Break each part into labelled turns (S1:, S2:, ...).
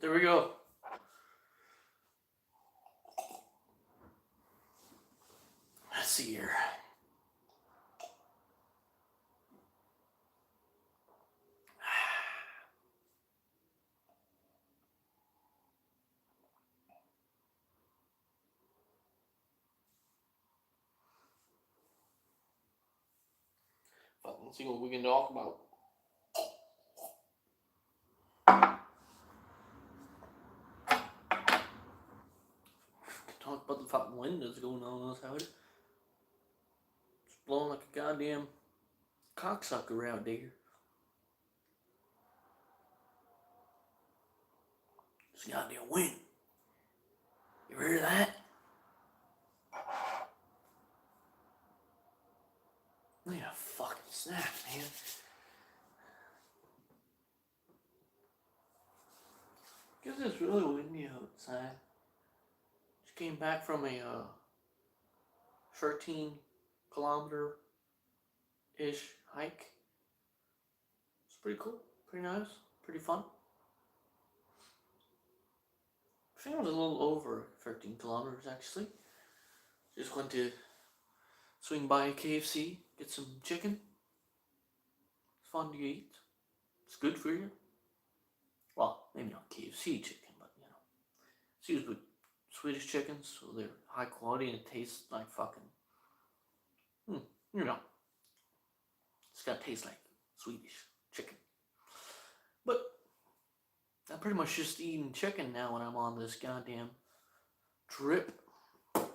S1: There we go. Let's see here. Let's see what we can talk about. Talk about the fucking wind that's going on outside. It's blowing like a goddamn cocksucker out there. It's a goddamn wind. You ever hear that? I need a fucking snack, man. Guess it's really windy outside. Just came back from a 13-kilometer-ish hike. It's pretty cool, pretty nice, pretty fun. I think it was a little over 13 kilometers actually. Just went to swing by a KFC, get some chicken. It's fun to eat. It's good for you. Well, maybe not KFC chicken, but you know. It's used with Swedish chickens, so they're high quality and it tastes like fucking, you know. It's gotta taste like Swedish chicken. But I'm pretty much just eating chicken now when I'm on this goddamn trip. Let's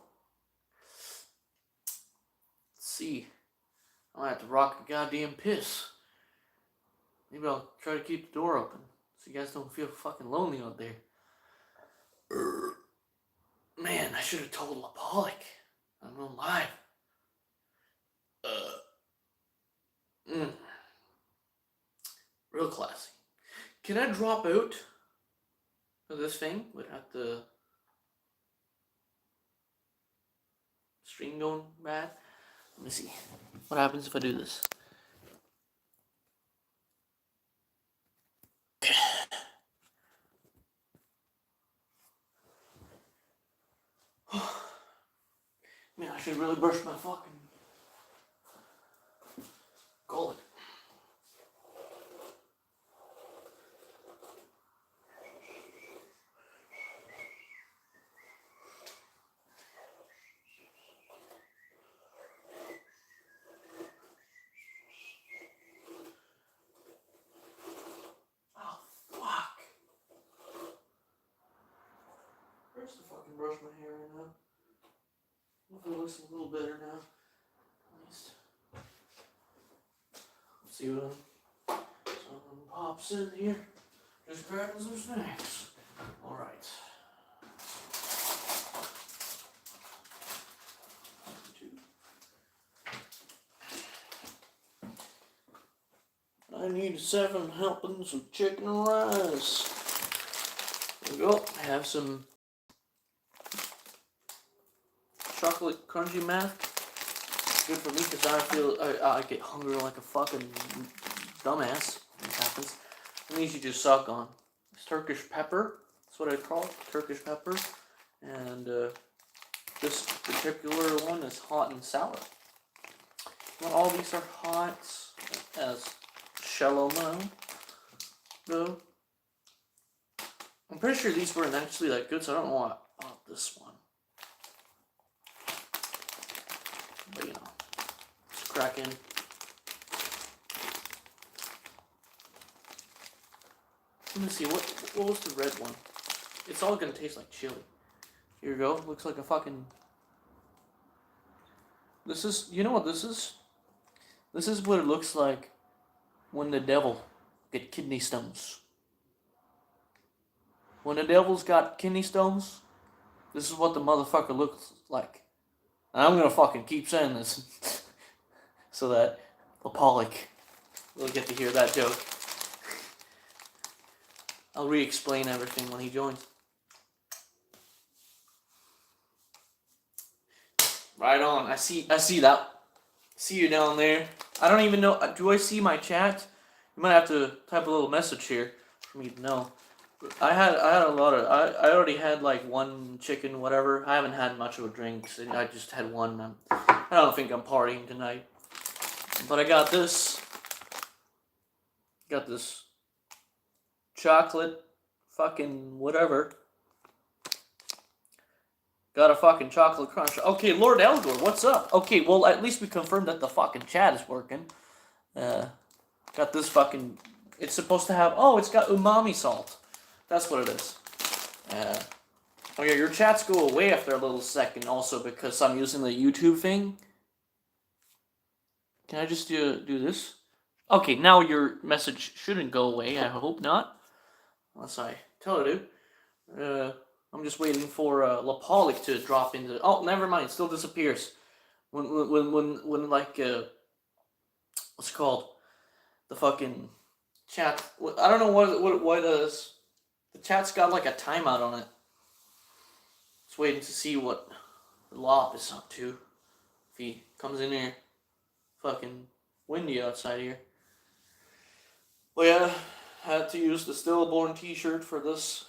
S1: see. I might have to rock a goddamn piss. Maybe I'll try to keep the door open so you guys don't feel fucking lonely out there. Man, I should have told Lapolic. I'm going live. Real classy. Can I drop out of this thing without the stream going bad? Let me see. What happens if I do this? Man, I should really brush my fucking gullet. To fucking brush my hair right now. Hopefully it looks a little better now. At least. Let's see what someone pops in here. Just grabbing some snacks. Alright. I need 7 helpings of chicken and rice. There we go. I have some chocolate crunchy math. Good for me because I feel I get hungry like a fucking dumbass. It happens. And these you just suck on. It's Turkish pepper. That's what I call it. Turkish pepper. And this particular one is hot and sour. Not all these are hot, as shallow now. Though. I'm pretty sure these weren't actually that good, so I don't know why I bought this one. But you know, it's cracking. Let me see, what was the red one? It's all gonna taste like chili. Here you go. Looks like a fucking. This is, you know what this is? This is what it looks like when the devil get kidney stones. When the devil's got kidney stones, this is what the motherfucker looks like. And I'm gonna fucking keep saying this so that Lapolic will get to hear that joke. I'll re-explain everything when he joins. Right on. I see that. See you down there. I don't even know. Do I see my chat? You might have to type a little message here for me to know. I had a lot of I already had like one chicken whatever. I haven't had much of a drink. So I just had one. I don't think I'm partying tonight. But I got this chocolate fucking whatever. Got a fucking chocolate crunch. Okay, Lord Elgor, what's up? Okay, well at least we confirmed that the fucking chat is working. Uh, got this fucking. It's supposed to have. Oh, it's got umami salt. That's what it is. Oh yeah, your chats go away after a little second. Also because I'm using the YouTube thing. Can I just do this? Okay, now your message shouldn't go away. I hope not, unless I tell it to. I'm just waiting for Lapolic to drop into. Oh, never mind. It still disappears. When like what's it called? The fucking chat. I don't know what is. The chat's got like a timeout on it. Just waiting to see what the Lop is up to. If he comes in here, fucking windy outside here. Well, yeah, had to use the Stillborn T-shirt for this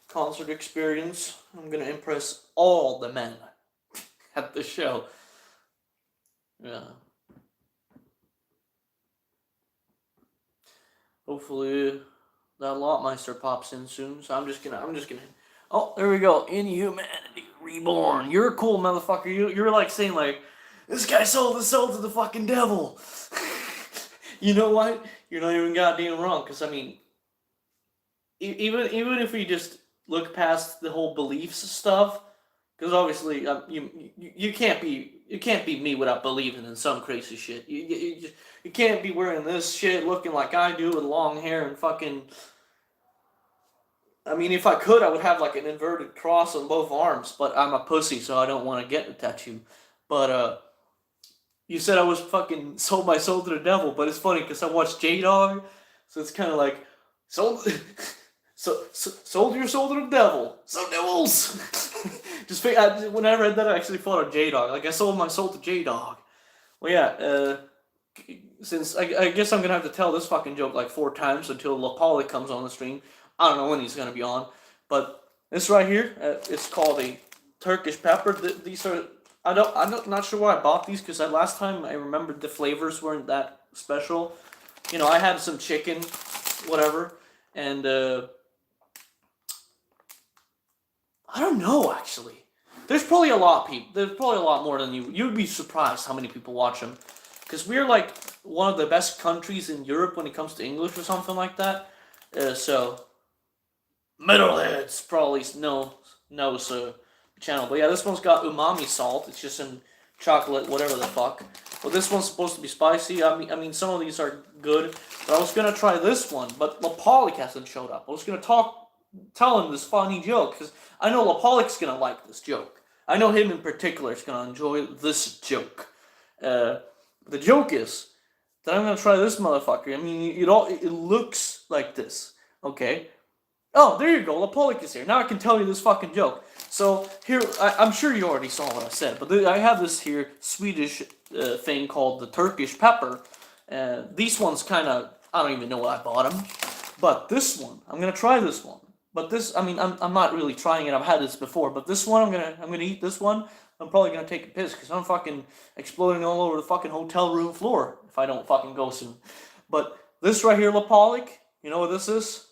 S1: concert experience. I'm gonna impress all the men at the show. Yeah. Hopefully that Lotmeister pops in soon. So I'm just gonna. Oh, there we go. Inhumanity Reborn. You're a cool motherfucker. You're like saying like, this guy sold his soul to the fucking devil. You know what? You're not even goddamn wrong. Because I mean, even if we just look past the whole beliefs stuff, because obviously you can't be me without believing in some crazy shit. You can't be wearing this shit, looking like I do with long hair and fucking. I mean, if I could, I would have like an inverted cross on both arms, but I'm a pussy, so I don't want to get a tattoo. But you said I was fucking sold my soul to the devil, but it's funny because I watched J Dog, so it's kind of like sold, sold your soul to the devil. So devils. Just when I read that, I actually thought of J Dog. Like I sold my soul to J Dog. Well, yeah. Since I guess I'm gonna have to tell this fucking joke like 4 times until Lapoli comes on the stream. I don't know when he's gonna be on, but this right here, it's called a Turkish pepper. These are I'm not sure why I bought these because last time I remembered the flavors weren't that special. You know, I had some chicken, whatever, and I don't know actually. There's probably a lot of people. There's probably a lot more than you. You'd be surprised how many people watch them, because we're like one of the best countries in Europe when it comes to English or something like that. So metalheads probably knows the channel. But yeah, this one's got umami salt. It's just in chocolate, whatever the fuck. Well, this one's supposed to be spicy. I mean, some of these are good. But I was gonna try this one, but Lapolic hasn't showed up. I was gonna tell him this funny joke because I know Lapolic's gonna like this joke. I know him in particular is gonna enjoy this joke. The joke is that I'm gonna try this motherfucker. I mean, it looks like this, okay? Oh, there you go. Lapolic is here. Now I can tell you this fucking joke. So here, I'm sure you already saw what I said, but I have this here Swedish thing called the Turkish pepper. These ones kind of, I don't even know what I bought them, but this one, I'm gonna try this one. But this, I mean, I'm not really trying it. I've had this before, but this one, I'm gonna eat this one. I'm probably gonna take a piss because I'm fucking exploding all over the fucking hotel room floor if I don't fucking go soon. But this right here, Lapolic, you know what this is?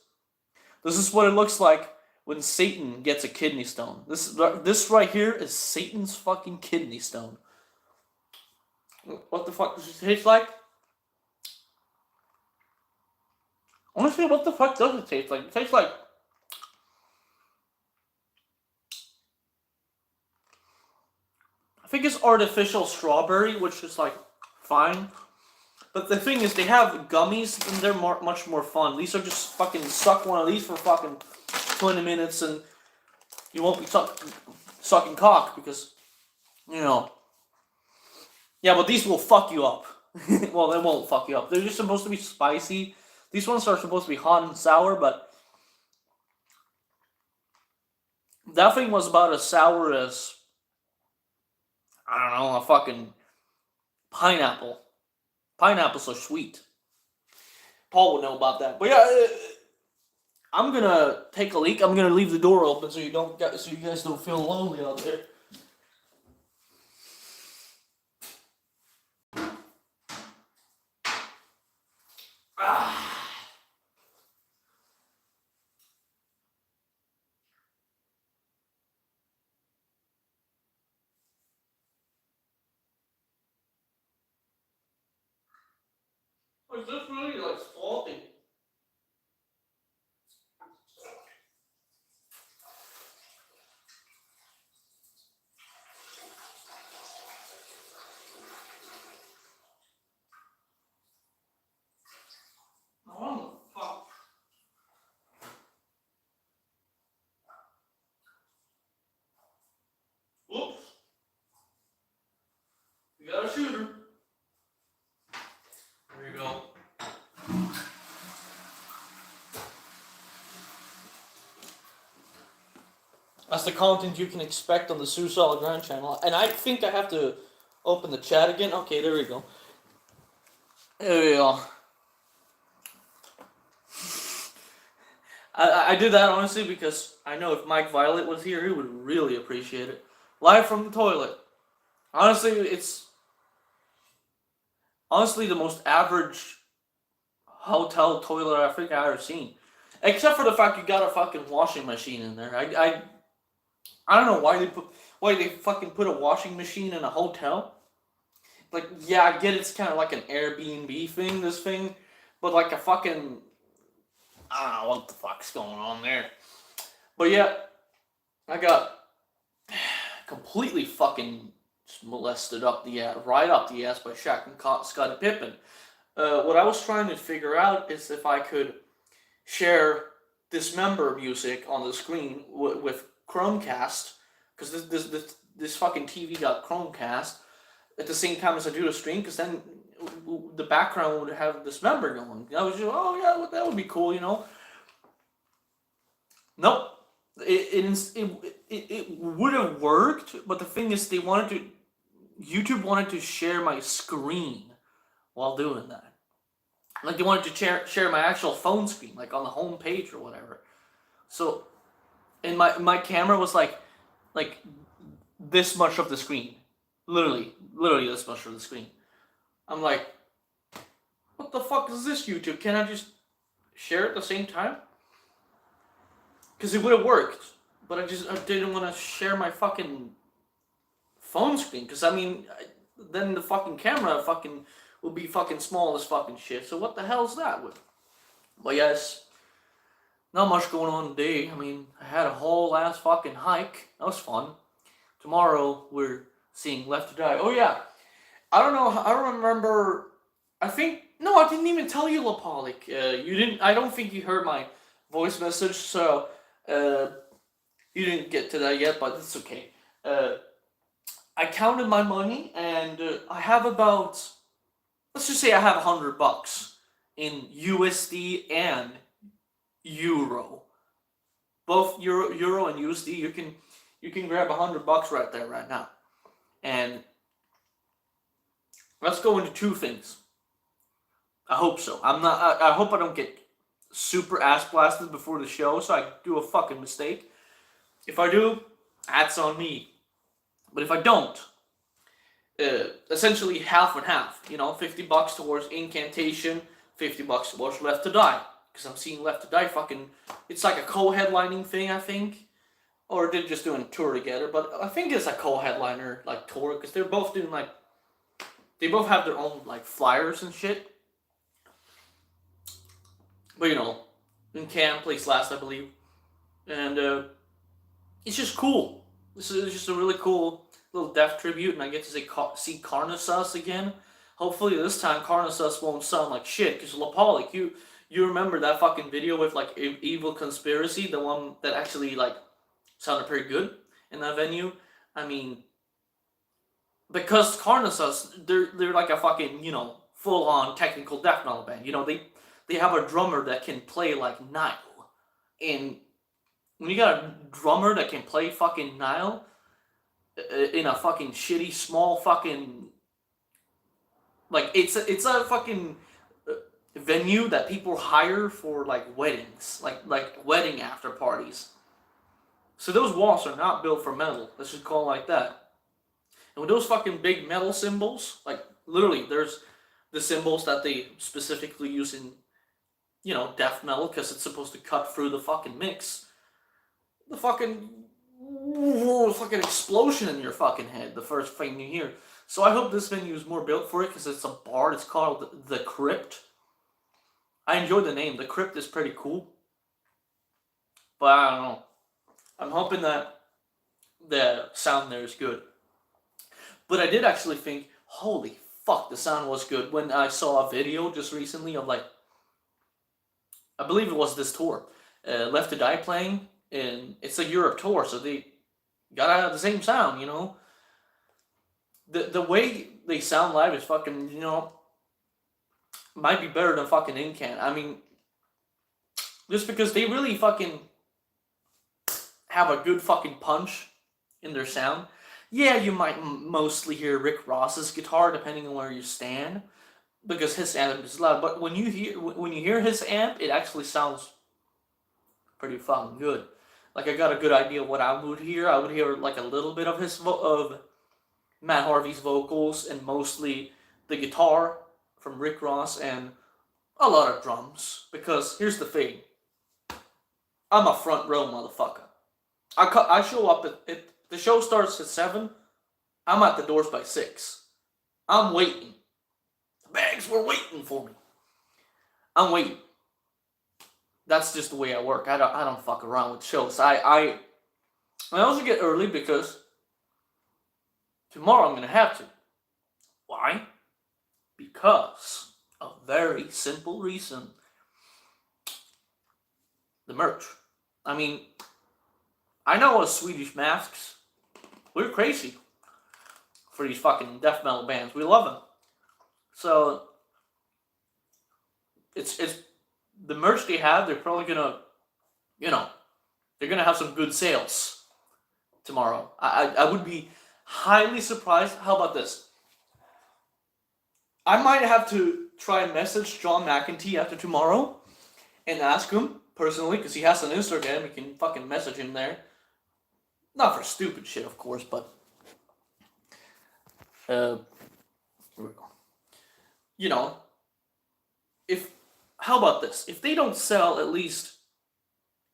S1: This is what it looks like when Satan gets a kidney stone. This right here is Satan's fucking kidney stone. What the fuck does it taste like? Honestly, what the fuck does it taste like? It tastes like... I think it's artificial strawberry, which is like fine. But the thing is, they have gummies and they're much more fun. These are just fucking suck one of these for fucking 20 minutes and you won't be sucking cock because, you know. Yeah, but these will fuck you up. Well, they won't fuck you up. They're just supposed to be spicy. These ones are supposed to be hot and sour, but that thing was about as sour as, I don't know, a fucking pineapple. Pineapples are sweet. Paul would know about that. But yeah, I'm gonna take a leak. I'm gonna leave the door open so you guys don't feel lonely out there. Ah. Is this really like salty? What the fuck? Whoops. You got a shooter. There you go. That's the content you can expect on the Suicide Grand channel. And I think I have to open the chat again. Okay, there we go. There we go. I did that honestly because I know if Mike Violet was here, he would really appreciate it. Live from the toilet. Honestly, it's the most average hotel toilet I think I've ever seen. Except for the fact you got a fucking washing machine in there. I don't know why they fucking put a washing machine in a hotel. Like, yeah, I get it's kind of like an Airbnb thing, this thing, but like a fucking, I don't know what the fuck's going on there. But yeah, I got completely fucking molested right up the ass by Shaq and Scottie Pippen. What I was trying to figure out is if I could share Dismember music on the screen with Chromecast, because this fucking TV got Chromecast at the same time as I do the stream, because then the background would have Dismember going. I was just, oh yeah, that would be cool, you know. Nope. It would have worked, but the thing is, YouTube wanted to share my screen while doing that. Like, they wanted to share my actual phone screen, like on the home page or whatever. So, and my camera was like this much of the screen, literally this much of the screen. I'm like, what the fuck is this, YouTube? Can I just share it at the same time? Because it would have worked, but I didn't want to share my fucking phone screen. Because I mean, then the fucking camera will be fucking small as fucking shit. So what the hell's that with? But yes, not much going on today. I mean, I had a whole ass fucking hike. That was fun. Tomorrow we're seeing Left to Die. Oh yeah, I don't know. I don't remember. I didn't even tell you, Lapalik. You didn't. I don't think you heard my voice message. So you didn't get to that yet, but it's okay. I counted my money, and I have about, let's just say I have $100 in USD and Euro. Both Euro and USD. You can grab $100 right there, right now. And let's go into two things. I hope so. I hope I don't get super ass blasted before the show, so I do a fucking mistake. If I do, that's on me. But if I don't, essentially half and half. You know, $50 towards Incantation, $50 towards Left to Die. Because I'm seeing Left to Die fucking, it's like a co-headlining thing, I think. Or they're just doing a tour together, but I think it's a co-headliner, like, tour, because they're both doing, like, they both have their own, like, flyers and shit. But, you know, Can plays last, I believe. And, it's just cool. This is just a really cool little death tribute, and I get to see Carnasus again. Hopefully this time Carnasus won't sound like shit, because Lapalik, you remember that fucking video with, like, Evil Conspiracy, the one that actually, like, sounded pretty good in that venue. I mean, because Carnasus, they're like a fucking, you know, full-on technical death metal band. You know, they have a drummer that can play like Nile. And when you got a drummer that can play fucking Nile in a fucking shitty small fucking, like, it's a fucking venue that people hire for like weddings, like wedding after parties. So those walls are not built for metal. Let's just call it like that. And with those fucking big metal symbols, like literally, there's the symbols that they specifically use in, death metal because it's supposed to cut through the fucking mix. The fucking explosion in your fucking head, the first thing you hear. So I hope this venue is more built for it because it's a bar. It's called The Crypt. I enjoy the name. The Crypt is pretty cool. But I don't know. I'm hoping that the sound there is good. But I did actually think, holy fuck, the sound was good when I saw a video just recently of like, I believe it was this tour, Left to Die playing, and it's a Europe tour, so they gotta have the same sound, The way they sound live is fucking, might be better than fucking Incan. I mean, just because they really fucking have a good fucking punch in their sound. Yeah, you might mostly hear Rick Ross's guitar depending on where you stand, because his amp is loud. But when you hear his amp, it actually sounds pretty fucking good. Like I got a good idea of what I would hear. I would hear like a little bit of of Matt Harvey's vocals and mostly the guitar from Rick Ross and a lot of drums. Because here's the thing, I'm a front row motherfucker. I show up at the show starts at 7. I'm at the doors by 6. I'm waiting. The bags were waiting for me. I'm waiting. That's just the way I work. I don't fuck around with shows. I also get early because tomorrow I'm gonna have to. Why? Because a very simple reason. The merch. I mean, I know us Swedish masks, we're crazy for these fucking death metal bands. We love them. So it's the merch they have. They're probably gonna, they're gonna have some good sales tomorrow. I would be highly surprised. How about this? I might have to try and message John McEntee after tomorrow and ask him personally, because he has an Instagram. You can fucking message him there. Not for stupid shit, of course, but here we go. How about this? If they don't sell at least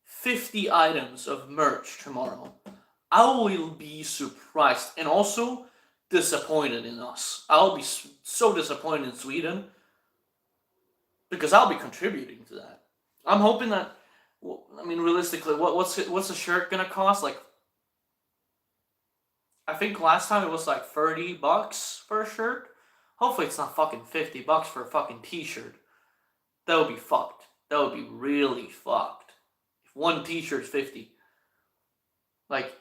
S1: 50 items of merch tomorrow, I will be surprised and also disappointed in us. I'll be so disappointed in Sweden because I'll be contributing to that. I'm hoping that. I mean, realistically, what's a shirt gonna cost? Like, I think last time it was like $30 for a shirt. Hopefully, it's not fucking $50 for a fucking t-shirt. That would be fucked. That would be really fucked. If one t-shirt's 50. Like,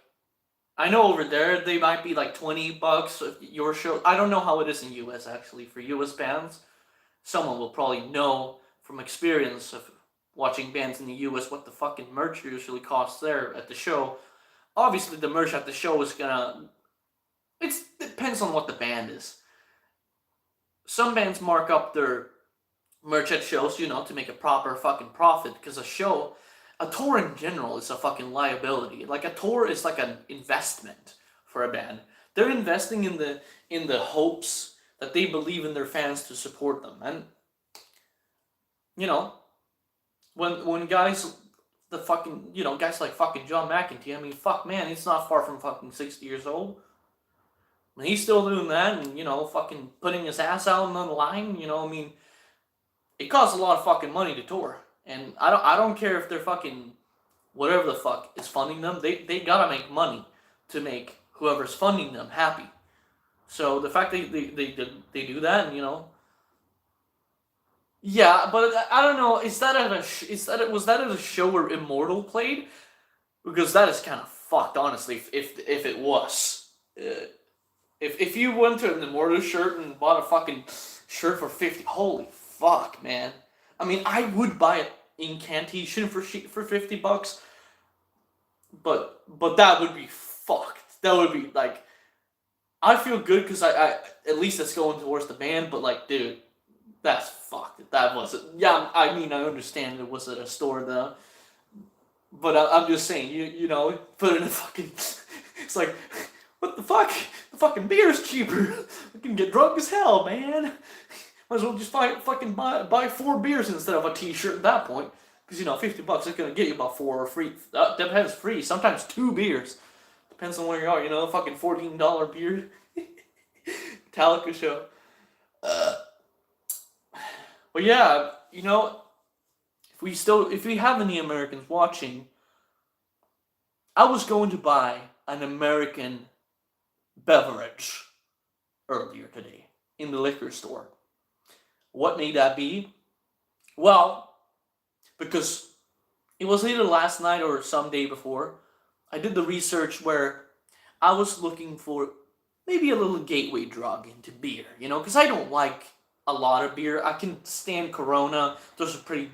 S1: I know over there they might be like $20 your show. I don't know how it is in US actually for US bands. Someone will probably know from experience of watching bands in the US what the fucking merch usually costs there at the show. Obviously the merch at the show is gonna, it depends on what the band is. Some bands mark up their merch at shows, to make a proper fucking profit, because a tour in general is a fucking liability. Like, a tour is like an investment for a band. They're investing in the hopes that they believe in their fans to support them. And when guys guys like fucking John McEntee, I mean, fuck, man, he's not far from fucking 60 years old. And he's still doing that and, fucking putting his ass out on the line, I mean, it costs a lot of fucking money to tour. And I don't care if they're fucking whatever the fuck is funding them. They gotta make money to make whoever's funding them happy. So the fact that they do that, and yeah, but I don't know. Was that at a show where Immortal played? Because that is kind of fucked, honestly. If it was, if you went to an Immortal shirt and bought a fucking shirt for 50, holy fuck, man. I mean, I would buy an incantation for $50, but that would be fucked. That would be like, I feel good because I at least it's going towards the band, but like, dude, That's fucked. That wasn't. Yeah, I mean, I understand it was at a store though, but I'm just saying, you know, put it in a fucking. It's like, what the fuck? The fucking beer's cheaper. We can get drunk as hell, man. Might as well just fucking buy 4 beers instead of a T-shirt at that point. Because, you know, $50 is gonna get you about 4 or free. Depends, free. Sometimes 2 beers. Depends on where you are. You know, fucking $14 beer. Metallica show. But yeah, you know, if we have any Americans watching, I was going to buy an American beverage earlier today in the liquor store. What may that be? Well, because it was either last night or some day before, I did the research where I was looking for maybe a little gateway drug into beer, you know, because I don't like a lot of beer. I can stand Corona. Those are pretty.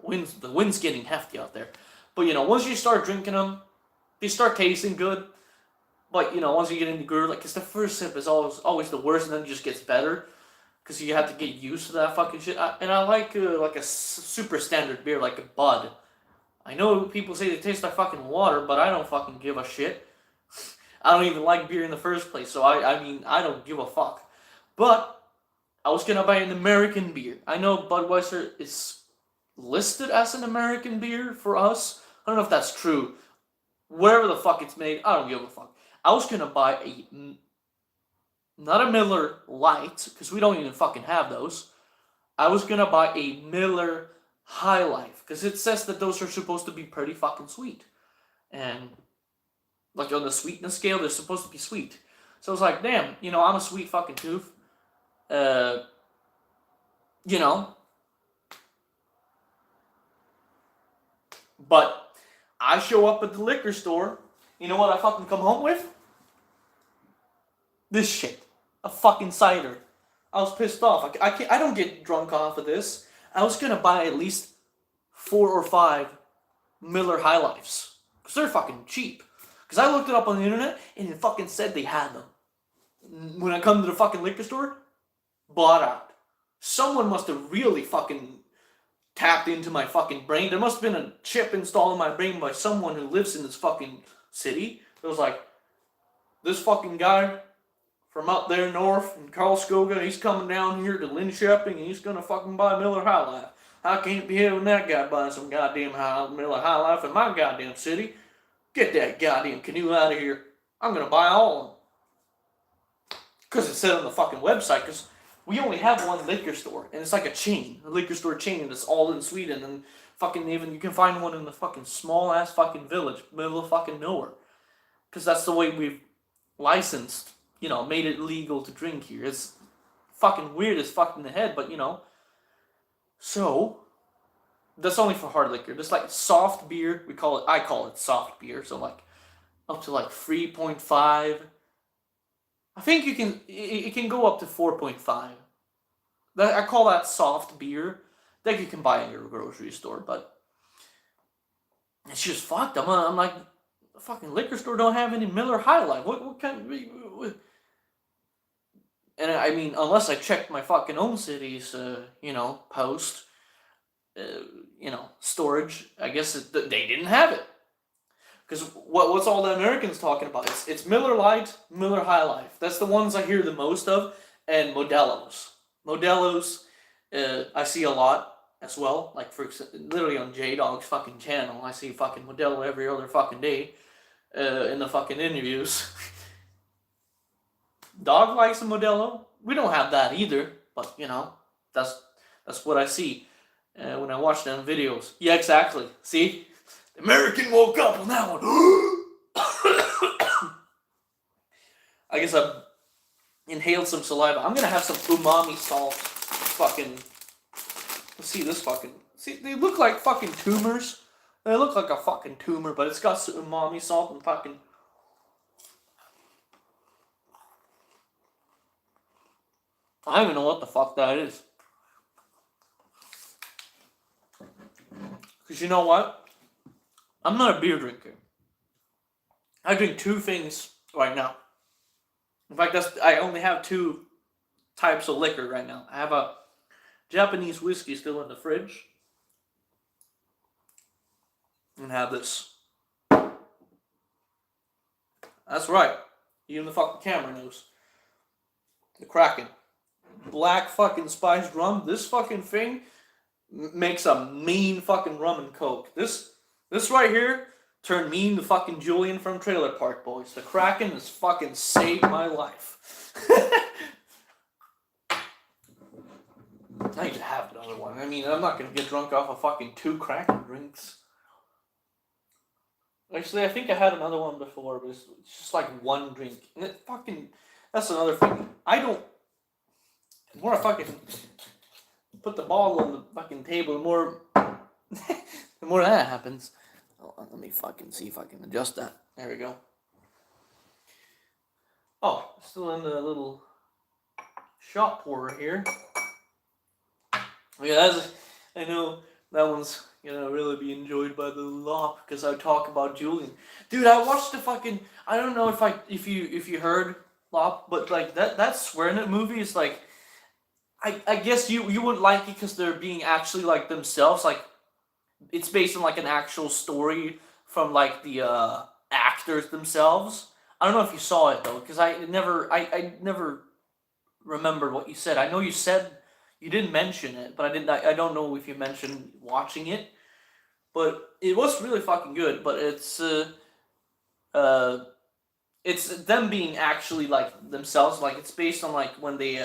S1: The wind's getting hefty out there. But, you know, once you start drinking them, they start tasting good. But, you know, once you get in the groove, like, because the first sip is always the worst, and then it just gets better. Because you have to get used to that fucking shit. And I like a super standard beer, like a Bud. I know people say they taste like fucking water, but I don't fucking give a shit. I don't even like beer in the first place, so I mean, I don't give a fuck. But I was gonna buy an American beer. I know Budweiser is listed as an American beer for us. I don't know if that's true. Wherever the fuck it's made, I don't give a fuck. I was gonna buy not a Miller Lite, because we don't even fucking have those. I was gonna buy a Miller High Life, because it says that those are supposed to be pretty fucking sweet. And, like, on the sweetness scale, they're supposed to be sweet. So I was like, damn, you know, I'm a sweet fucking tooth. You know. But I show up at the liquor store. You know what I fucking come home with? This shit. A fucking cider. I was pissed off. I don't get drunk off of this. I was gonna buy at least 4 or 5 Miller High Lifes. Because they're fucking cheap. Because I looked it up on the internet and it fucking said they had them. When I come to the fucking liquor store, bought out. Someone must have really fucking tapped into my fucking brain. There must have been a chip installed in my brain by someone who lives in this fucking city. It was like, this fucking guy from up there north in Karlskoga, he's coming down here to Linköping and he's gonna fucking buy Miller High Life. I can't be having that guy buying some goddamn Miller High Life in my goddamn city. Get that goddamn canoe out of here. I'm gonna buy all of them. Because it said on the fucking website, because we only have one liquor store, and it's like a chain, a liquor store chain that's all in Sweden, and fucking even, you can find one in the fucking small-ass fucking village, middle of fucking nowhere. Because that's the way we've licensed, you know, made it legal to drink here. It's fucking weird as fuck in the head, but, you know. So, that's only for hard liquor. There's like soft beer, I call it soft beer, so like, up to like 3.5. I think it can go up to 4.5. I call that soft beer that you can buy in your grocery store, but it's just fucked. I'm like, the fucking liquor store don't have any Miller High Life. What kind of... And I mean, unless I checked my fucking own city's, you know, post, you know, storage, I guess they didn't have it. Because what's all the Americans talking about? It's Miller Lite, Miller High Life. That's the ones I hear the most of, and Modelo's. Modelo's, I see a lot as well. Like, literally on J-Dog's fucking channel, I see fucking Modelo every other fucking day in the fucking interviews. Dog likes a Modelo. We don't have that either, but, you know, that's what I see when I watch them videos. Yeah, exactly. See? The American woke up on that one. I guess I've inhaled some saliva. I'm gonna have some umami salt. Fucking. Let's see this fucking. See, they look like fucking tumors. They look like a fucking tumor, but it's got some umami salt and fucking. I don't even know what the fuck that is. Because you know what? I'm not a beer drinker. I drink 2 things right now. In fact, I only have 2 types of liquor right now. I have a Japanese whiskey still in the fridge, and have this. That's right. Even the fucking camera knows. The Kraken. Black fucking spiced rum. This fucking thing makes a mean fucking rum and coke. This right here turned me into fucking Julian from Trailer Park Boys. The Kraken has fucking saved my life. I need to have another one. I mean, I'm not gonna get drunk off of fucking 2 Kraken drinks. Actually, I think I had another one before, but it's just like 1 drink. And it fucking, that's another thing. I don't, the more I fucking put the ball on the fucking table, the more, the more that happens. Oh, let me fucking see if I can adjust that. There we go. Oh, still in the little shot pourer here. Yeah, I know that one's gonna really be enjoyed by the lot because I talk about Julian. Dude, I watched the fucking, I don't know if you heard Lop, but like that swearing it movie is like, I guess you wouldn't like it because they're being actually like themselves, like it's based on like an actual story from like the actors themselves. I don't know if you saw it though, because I never remembered what you said. I know you said you didn't mention it, but I don't know if you mentioned watching it. But it was really fucking good. But uh it's them being actually like themselves. Like it's based on like when they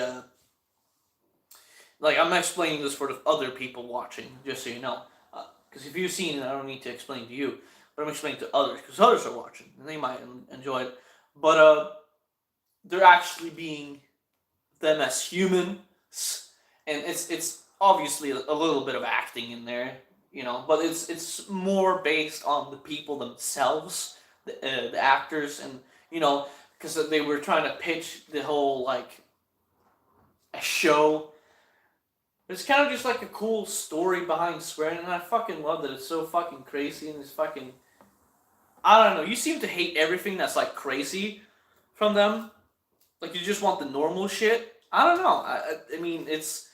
S1: like I'm explaining this for the other people watching, just so you know. Because if you've seen it, I don't need to explain to you, but I'm explaining to others because others are watching and they might enjoy it. But they're actually being them as humans, and it's obviously a little bit of acting in there, you know, but it's more based on the people themselves, the actors, and you know, because they were trying to pitch the whole like a show. It's kind of just like a cool story behind swearing, and I fucking love that it's so fucking crazy and it's fucking. I don't know. You seem to hate everything that's like crazy from them. Like you just want the normal shit. I don't know. I mean, it's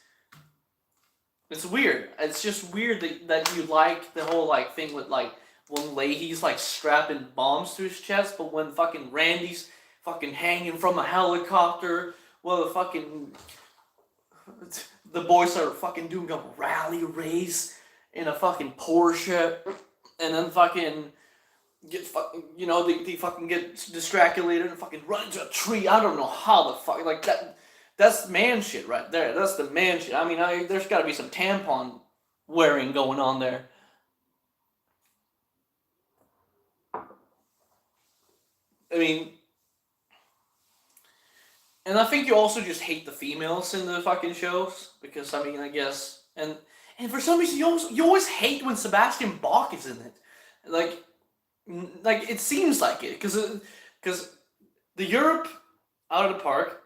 S1: weird. It's just weird that you like the whole like thing with like when Leahy's like strapping bombs to his chest, but when fucking Randy's fucking hanging from a helicopter, well the boys are fucking doing a rally race in a fucking Porsche, and then fucking get fucking, you know, they fucking get distracted later and fucking run into a tree. I don't know how the fuck like that. That's man shit right there. That's the man shit. I mean, there's got to be some tampon wearing going on there. I mean, and I think you also just hate the females in the fucking shows because I mean, I guess, and for some reason you always hate when Sebastian Bach is in it, like it seems like it because the Europe out of the park.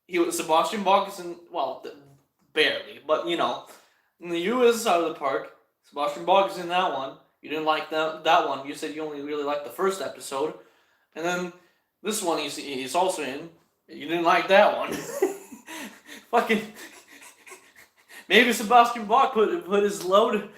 S1: He was Sebastian Bach is in well barely, but you know, in the U.S. out of the park, Sebastian Bach is in that one. You didn't like that one. You said you only really liked the first episode, and then this one he's also in. You didn't like that one. Fucking maybe Sebastian Bach put his load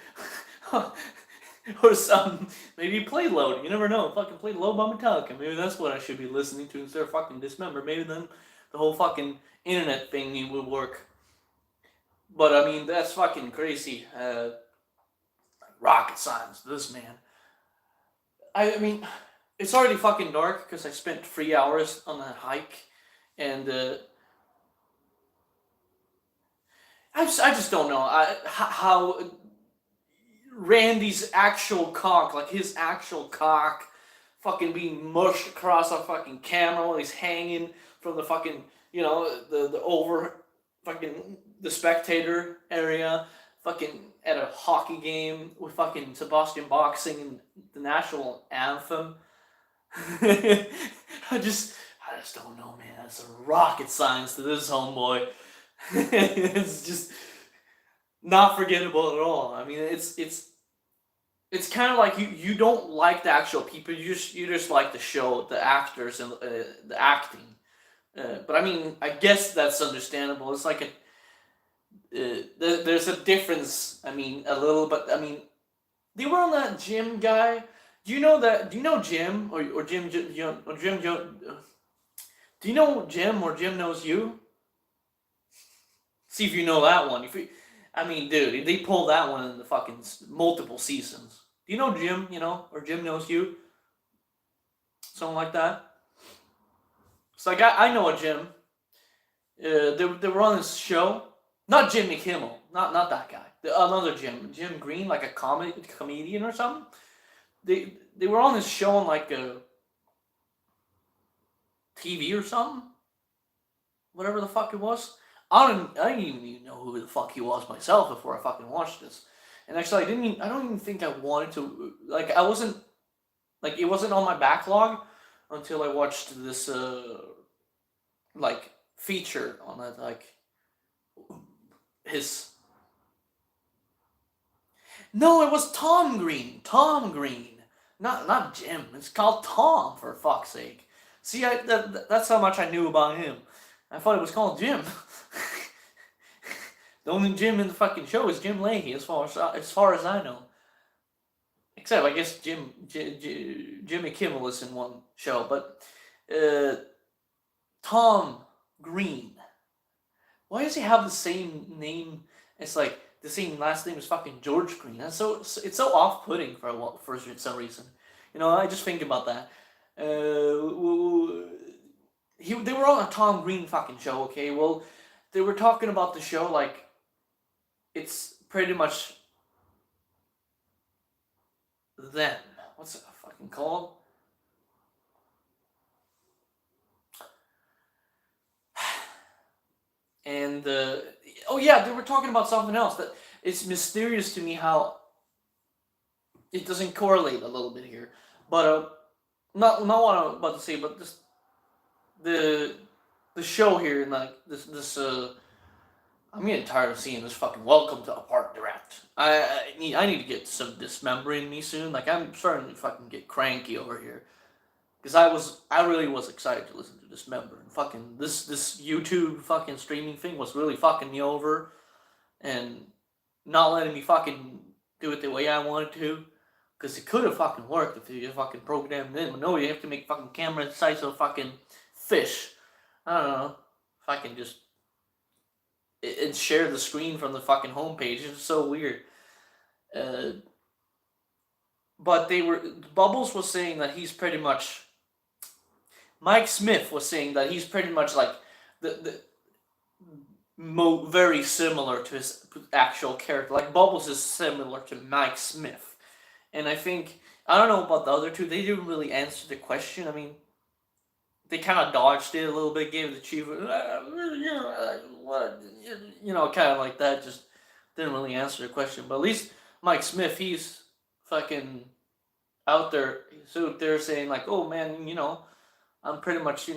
S1: or something. Maybe he played Load. You never know. Fucking played Load by Metallica. Maybe that's what I should be listening to instead of fucking Dismember. Maybe then the whole fucking internet thing would work. But I mean, that's fucking crazy. Rocket science, this man. I mean, it's already fucking dark because I spent 3 hours on that hike, and I just don't know how Randy's actual cock, like his actual cock, fucking being mushed across a fucking camera while he's hanging from the fucking, you know, the over fucking the spectator area, fucking at a hockey game with fucking Sebastian Bach singing the national anthem. I just don't know, man. That's a rocket science to this homeboy. It's just not forgettable at all. I mean, it's kind of like you don't like the actual people. You just like the show, the actors, and the acting. But I mean, I guess that's understandable. It's like there's a difference. I mean, a little, but I mean, they were on that Jim guy. Do you know that? Do you know Jim or Jim or Jim? Do you know Jim or Jim knows you? See if you know that one. I mean, dude, they pulled that one in the fucking multiple seasons. Do you know Jim? You know, or Jim knows you, something like that. It's like I know a Jim. They were on this show. Not Jimmy Kimmel. Not that guy. Another Jim Green, like a comedian or something. They were on this show on like a TV or something. Whatever the fuck it was. I didn't even know who the fuck he was myself before I fucking watched this. And actually, I don't even think I wanted to. Like, I wasn't. Like, it wasn't on my backlog until I watched this, like, feature on that, like, his. No, it was Tom Green. Tom Green. Not Jim. It's called Tom, for fuck's sake. See, that's how much I knew about him. I thought it was called Jim. The only Jim in the fucking show is Jim Leahy, as far as I know. Except, I guess Jimmy Kimmel is in one show, but Tom Green. Why does he have the same name? It's like the same last name as fucking George Green. It's so off-putting for some reason. You know, I just think about that. They were on a Tom Green fucking show. Okay, well, they were talking about the show like it's pretty much them. What's it fucking called? And oh yeah, they were talking about something else that it's mysterious to me how it doesn't correlate a little bit here. But not what I'm about to say, but this the show here and like this I'm getting tired of seeing this fucking Welcome to Apart Direct. I need to get some dismembering me soon. Like, I'm starting to fucking get cranky over here. Because I really was excited to listen to Dismember. And fucking, this YouTube fucking streaming thing was really fucking me over. And not letting me fucking do it the way I wanted to. Because it could have fucking worked if you just fucking programmed it in. But no, you have to make fucking camera the size of a fucking fish. I don't know. Fucking just and share the screen from the fucking homepage. It's so weird. But Bubbles was saying that he's pretty much. Mike Smith was saying that he's pretty much like very similar to his actual character. Like Bubbles is similar to Mike Smith, and I don't know about the other two. They didn't really answer the question. I mean, they kind of dodged it a little bit, gave the chief, kind of like that. Just didn't really answer the question. But at least Mike Smith, he's fucking out there. So they're saying like, oh man, I'm pretty much,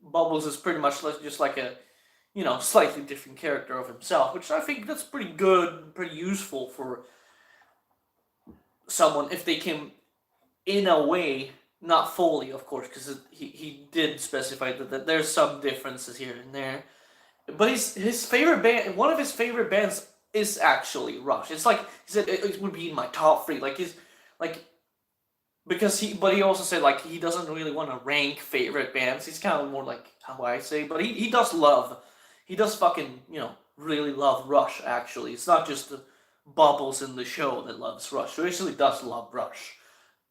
S1: Bubbles is pretty much just like a, slightly different character of himself, which I think that's pretty good, pretty useful for someone if they can, in a way. Not fully, of course, because he did specify that there's some differences here and there. But his favorite band, one of his favorite bands, is actually Rush. It's like he said it would be in my top 3. Like because he also said like he doesn't really want to rank favorite bands. He's kind of more like how I say, but he does fucking really love Rush. Actually, it's not just the Bubbles in the show that loves Rush. He actually does love Rush.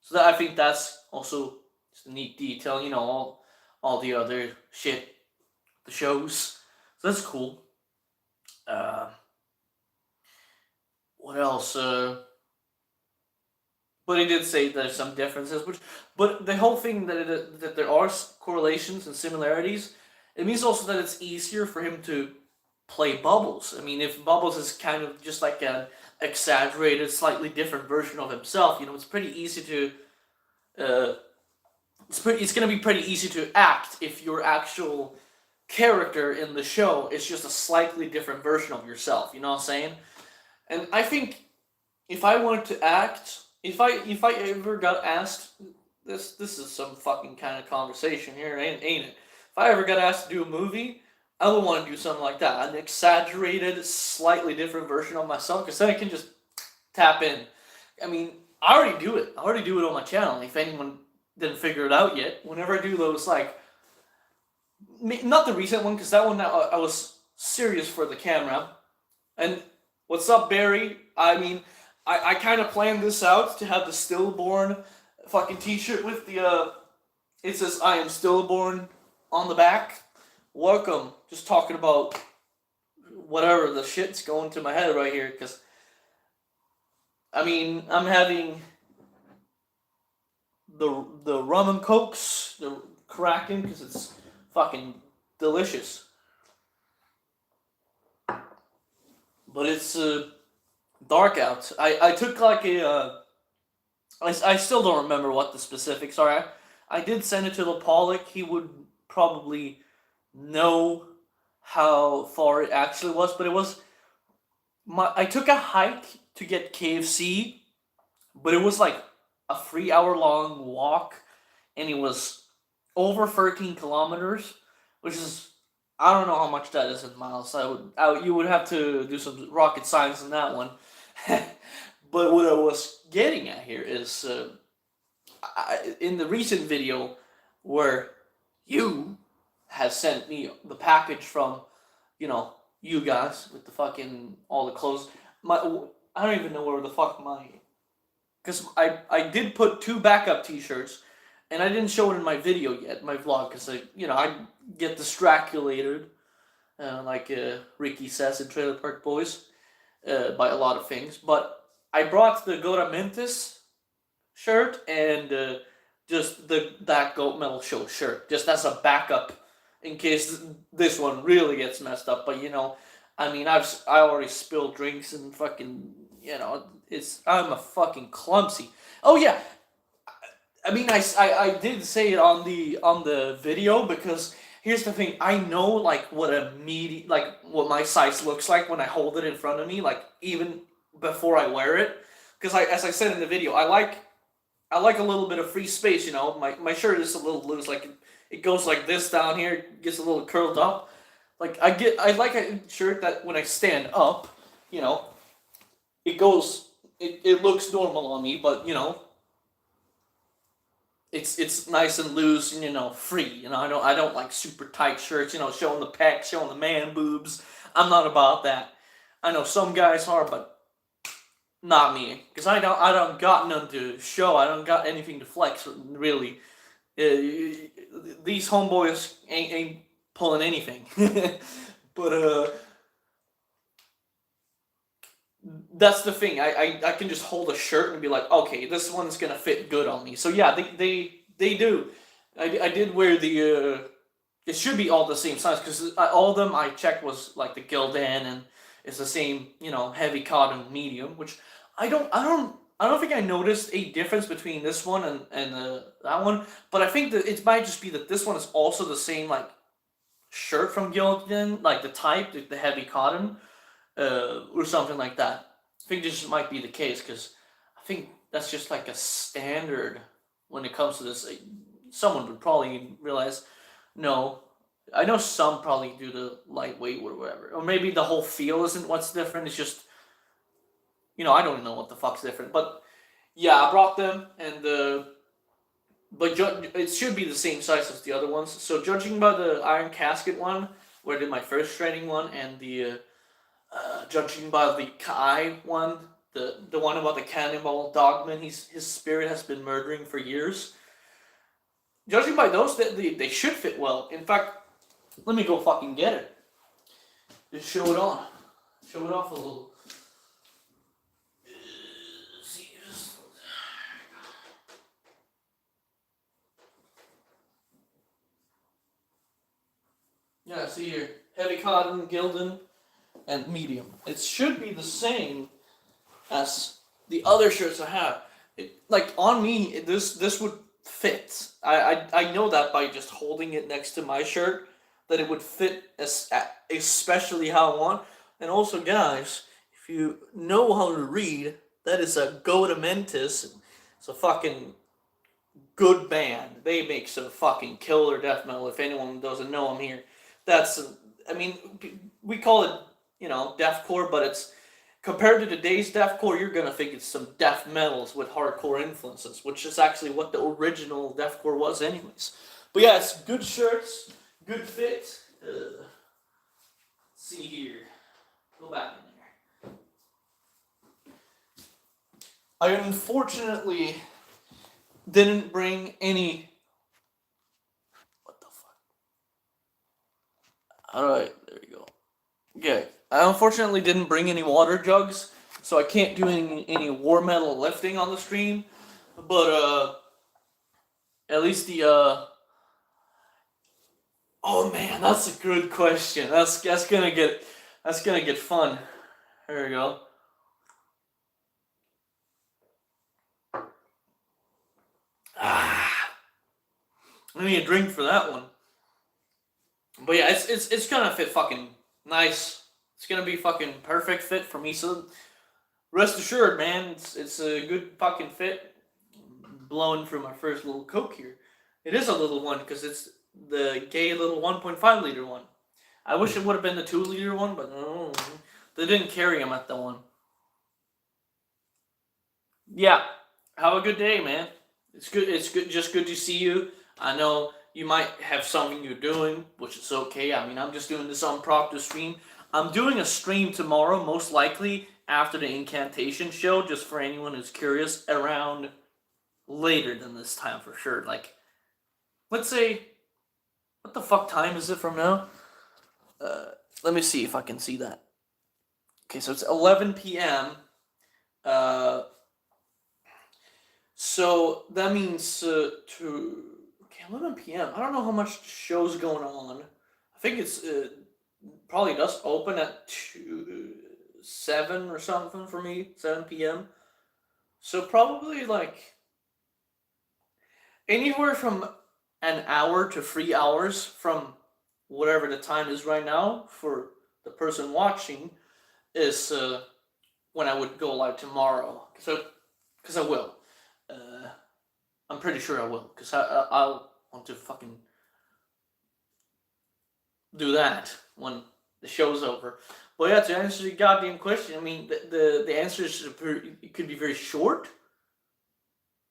S1: So I think that's also just a neat detail, all the other shit, the shows. So that's cool. What else? But he did say there's some differences, but the whole thing that there are correlations and similarities, it means also that it's easier for him to play Bubbles. I mean, if Bubbles is kind of just like an exaggerated, slightly different version of himself, it's pretty easy to. It's gonna be pretty easy to act if your actual character in the show is just a slightly different version of yourself. You know what I'm saying? And I think if I wanted to act, if I ever got asked this is some fucking kind of conversation here, ain't it? If I ever got asked to do a movie, I would want to do something like that, an exaggerated, slightly different version of myself, because then I can just tap in. I mean, I already do it. I already do it on my channel. If anyone didn't figure it out yet, whenever I do those, like, not the recent one, because that one I was serious for the camera. And what's up, Barry? I mean, I kind of planned this out to have the stillborn fucking t-shirt with the, it says I am stillborn on the back. Welcome. Just talking about whatever the shit's going to my head right here, because, I mean, I'm having the rum and cokes, the Kraken, because it's fucking delicious. But it's dark out. I took like a I still don't remember what the specifics are. I did send it to the Pollock. He would probably know how far it actually was, but it was I took a hike to get KFC, but it was like a 3 hour long walk, and it was over 13 kilometers, which is, I don't know how much that is in miles. You would have to do some rocket science on that one. But what I was getting at here is, in the recent video where you have sent me the package from, you guys with the fucking all the clothes. I don't even know where the fuck because I did put 2 backup T-shirts, and I didn't show it in my video yet, my vlog, because I get distracted, like Ricky says in Trailer Park Boys, by a lot of things. But I brought the Gora Mentis shirt and just that Goat Metal Show shirt, just as a backup in case this one really gets messed up. But I mean, I already spilled drinks and fucking, I'm a fucking clumsy. Oh yeah, I mean, I did say it on the video, because here's the thing. I know like what what my size looks like when I hold it in front of me, like even before I wear it, because as I said in the video, I like a little bit of free space. My shirt is a little loose, like it goes like this down here, it gets a little curled up. Like I like a shirt that when I stand up, it goes, it looks normal on me, but it's nice and loose and free. I don't like super tight shirts, showing the pecs, showing the man boobs. I'm not about that. I know some guys are, but not me, because I don't got none to show. I don't got anything to flex, really. These homeboys ain't pulling anything. But that's the thing. I can just hold a shirt and be like, okay, this one's gonna fit good on me. So yeah, they do. I did wear the. It should be all the same size, because all of them I checked was like the Gildan, and it's the same, heavy cotton medium, which I don't think I noticed a difference between this one and that one. But I think that it might just be that this one is also the same like shirt from Gildan, like the type, the heavy cotton, or something like that. I think this might be the case, because I think that's just like a standard when it comes to this. Someone would probably realize, no, I know some probably do the lightweight or whatever, or maybe the whole feel isn't what's different. It's just, I don't know what the fuck's different. But yeah, I brought them, and but it should be the same size as the other ones. So judging by the Iron Casket one, where I did my first training one, and the judging by the Kai one, the one about the cannibal dogman, his spirit has been murdering for years. Judging by those, they should fit well. In fact, let me go fucking get it. Just show it on. Show it off a little. Yeah, see here. Heavy cotton, Gildan, and medium. It should be the same as the other shirts I have. Like on me, this would fit. I know that by just holding it next to my shirt, that it would fit especially how I want. And also, guys, if you know how to read, that is a Gota Mentis. It's a fucking good band. They make some fucking killer death metal. If anyone doesn't know them here, that's I mean we call it deathcore, but it's compared to today's deathcore, you're gonna think it's some death metals with hardcore influences, which is actually what the original deathcore was, anyways. But yeah, it's good shirts, good fit. Let's see here, go back in there. I unfortunately didn't bring any. What the fuck? Alright, there we go. Okay. I unfortunately didn't bring any water jugs, so I can't do any war metal lifting on the stream. But at least the oh man, that's a good question. That's gonna get fun. There we go. Ah, I need a drink for that one. But yeah, it's gonna fit fucking nice. It's gonna be fucking perfect fit for me. So rest assured, man, it's a good fucking fit. Blowing through my first little Coke here. It is a little one because it's the gay little 1.5 liter one. I wish it would have been the 2 liter one, but no, they didn't carry them at the one. Yeah, have a good day, man. It's good. It's good. Just good to see you. I know you might have something you're doing, which is okay. I mean, I'm just doing this on Proctor stream. I'm doing a stream tomorrow, most likely after the incantation show, just for anyone who's curious, around later than this time for sure. Like, let's say, what the fuck time is it from now? Let me see if I can see that. Okay, so it's 11 p.m. So that means to okay 11 p.m. I don't know how much show's going on. I think it's probably does open at 7 or something for me, 7 p.m. So probably like anywhere from an hour to 3 hours from whatever the time is right now for the person watching is when I would go live tomorrow. So, because I will. Uh, I'm pretty sure I will, because I'll want to fucking do that when the show's over. But yeah, to answer the goddamn question, I mean, the answer is it could be very short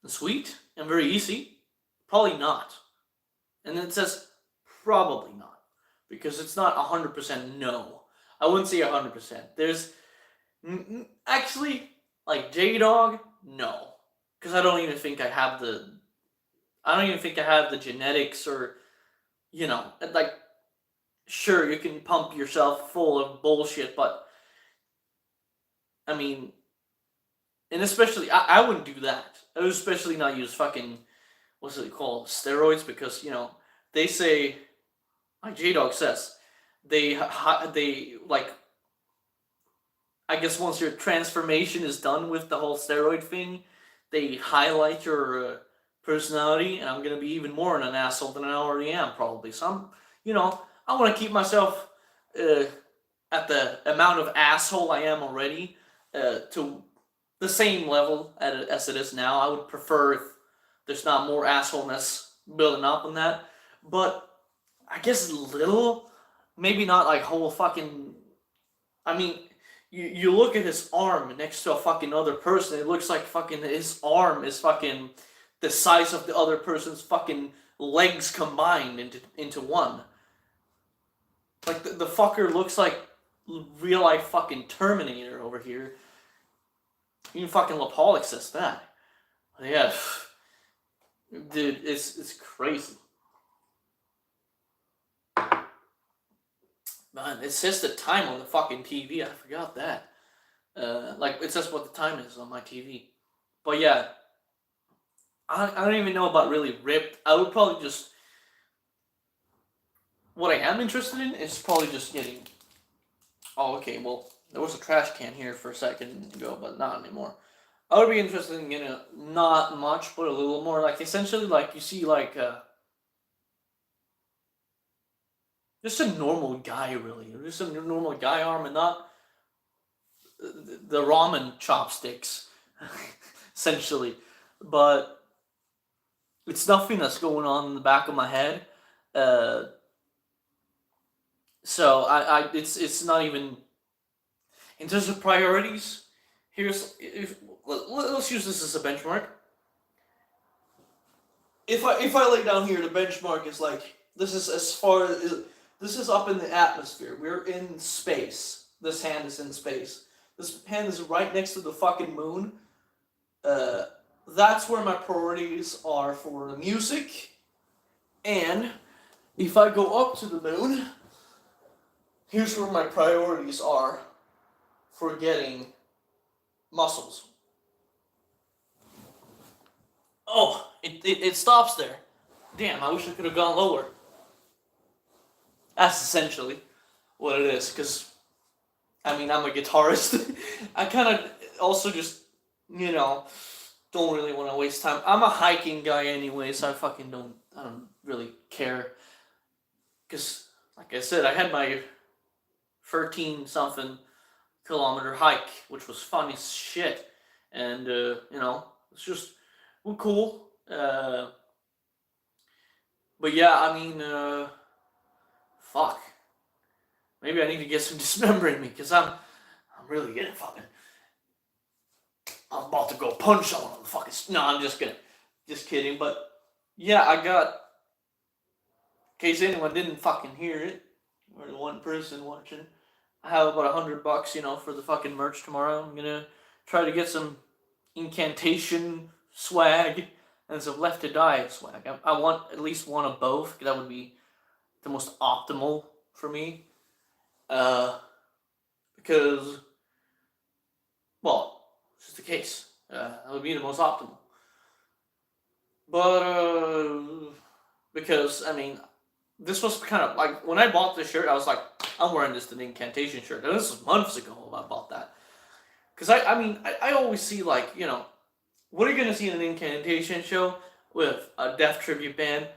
S1: and sweet and very easy. Probably not. And then it says probably not, because it's not 100% no. I wouldn't say 100%. There's actually, like J Dog, no. Because I don't even think I have the genetics, or like, sure, you can pump yourself full of bullshit, but I mean, and especially I wouldn't do that. I would especially not use fucking, what's it called, steroids, because they say, like J Dog says, they like, I guess once your transformation is done with the whole steroid thing, they highlight your personality, and I'm gonna be even more an asshole than I already am, probably. So I want to keep myself uh, at the amount of asshole I am already, to the same level as it is now. I would prefer if there's not more assholeness building up on that, but I guess little, maybe not like whole fucking. I mean, you look at his arm next to a fucking other person, it looks like fucking his arm is fucking the size of the other person's fucking legs combined into one. Like the fucker looks like real life fucking Terminator over here. Even fucking Lapollock says that. Yeah, dude, it's crazy. Man, it says the time on the fucking TV. I forgot that. Like, it says what the time is on my TV. But yeah, I don't even know about really ripped. I would probably just. What I am interested in is probably just getting. Oh, okay, well, there was a trash can here for a second ago, but not anymore. I would be interested in getting not much, but a little more. Like, essentially, like, you see, like, just a normal guy, really. Just a normal guy arm, and not the ramen chopsticks, essentially. But It's nothing that's going on in the back of my head. Uh, so it's not even in terms of priorities. Let's use this as a benchmark. If I lay down here, the benchmark is like this is as far as this is up in the atmosphere. We're in space. This hand is in space. This hand is right next to the fucking moon. Uh, that's where my priorities are for the music. And if I go up to the moon, here's where my priorities are for getting muscles. Oh, it stops there. Damn, I wish I could have gone lower. That's essentially what it is, because, I mean, I'm a guitarist. I kind of also just, don't really want to waste time. I'm a hiking guy anyway, so I don't really care. Because, like I said, I had my 13-something kilometer hike, which was fun as shit. And, it's just, well, cool. But yeah, I mean, fuck. Maybe I need to get some dismembering me, because I'm really getting fucking. I'm about to go punch someone on the fucking. No, I'm just kidding. Just kidding. But yeah, I got. In case anyone didn't fucking hear it, or the one person watching, I have about $100, for the fucking merch tomorrow. I'm gonna try to get some incantation swag and some Left to Die swag. I want at least one of both. That would be the most optimal for me. Because, well, it's just the case. That would be the most optimal. But, because, I mean, this was kind of, like, when I bought this shirt, I was like, I'm wearing this, an incantation shirt. And this was months ago I bought that. Because, I always see, like, what are you going to see in an incantation show with a death tribute band?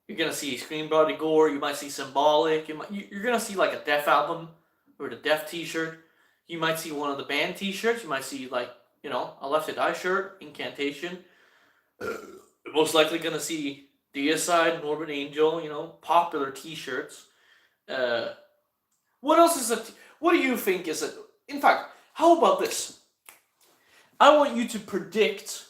S1: You're going to see Scream Bloody Gore, you might see Symbolic, you're going to see, like, a Death album, or the Death t-shirt. You might see one of the band t-shirts, you might see, like, a Left to Die shirt, Incantation. You're most likely going to see Deicide, Morbid Angel, popular t-shirts. What else is it? What do you think is it? In fact, how about this? I want you to predict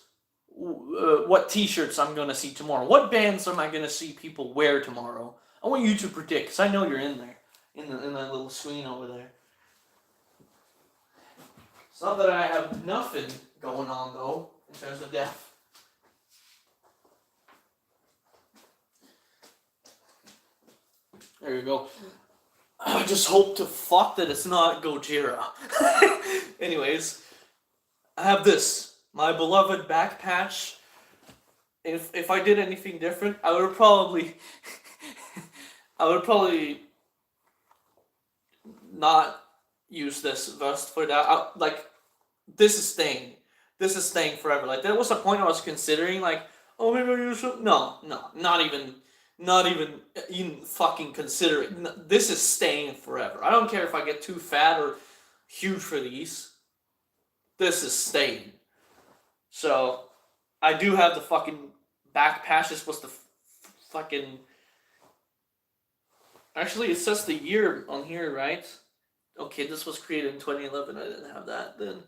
S1: what t-shirts I'm going to see tomorrow. What bands am I going to see people wear tomorrow? I want you to predict, because I know you're in there, in that little screen over there. It's not that I have nothing going on, though, in terms of death. There you go. I just hope to fuck that it's not Gojira. Anyways, I have this, my beloved back patch. If I did anything different, I would probably not use this vest for that. This is staying. This is staying forever. Like, there was a point I was considering, like, oh, maybe I use it. No, not even fucking consider it. This is staying forever. I don't care if I get too fat or huge for these. This is staying. So, I do have the fucking back patch. This was the fucking. Actually, it says the year on here, right? Okay, this was created in 2011. I didn't have that then.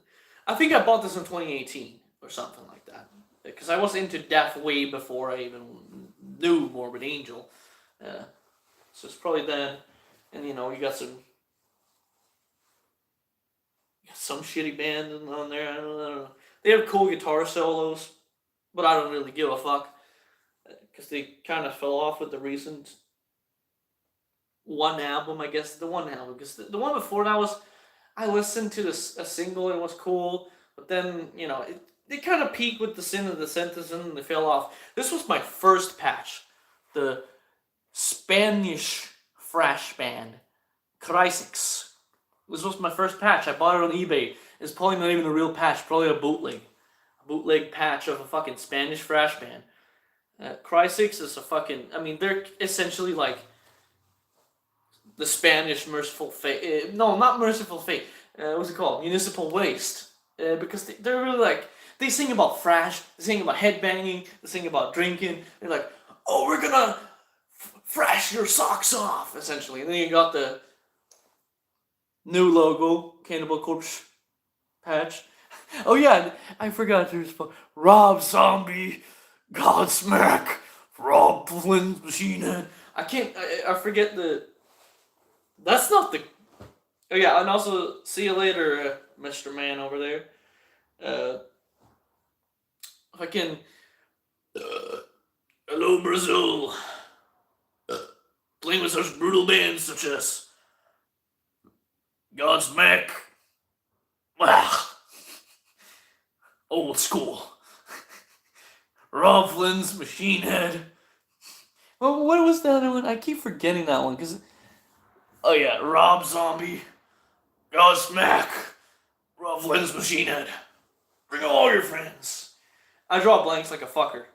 S1: I think I bought this in 2018 or something like that. Because I was into death way before I even knew Morbid Angel. So it's probably then. And, you got some shitty band on there. I don't know. They have cool guitar solos, but I don't really give a fuck. Because they kind of fell off with the recent one album, I guess. The one album. Because the one before that I listened to a single and it was cool. But then, they kind of peaked with the Sin of the Sentence and they fell off. This was my first patch. The Spanish thrash band, Crisix. This was my first patch. I bought it on eBay. It's probably not even a real patch, probably a bootleg. A bootleg patch of a fucking Spanish thrash band. Crisix is a fucking. They're essentially like the Spanish Merciful Fate. No, not Merciful Fate. What's it called? Municipal Waste. Because they're really like. They sing about thrash, they sing about headbanging, they sing about drinking. They're like, oh, we're gonna thrash your socks off, essentially. And then you got the new logo, Cannibal Corpse patch. Oh yeah, I forgot there's Rob Zombie, Godsmack, Rob Flynn's Machine Head. I forget the. That's not the. Oh yeah, and also see you later, Mr. Man over there. Fucking. Hello, Brazil. Playing with such brutal bands such as Godsmack. Old school. Rob Flynn's Machine Head. Well, what was the other one? I keep forgetting that one because. Oh yeah, Rob Zombie, Godsmack, Rob Flynn's Machine Head. Bring all your friends. I draw blanks like a fucker.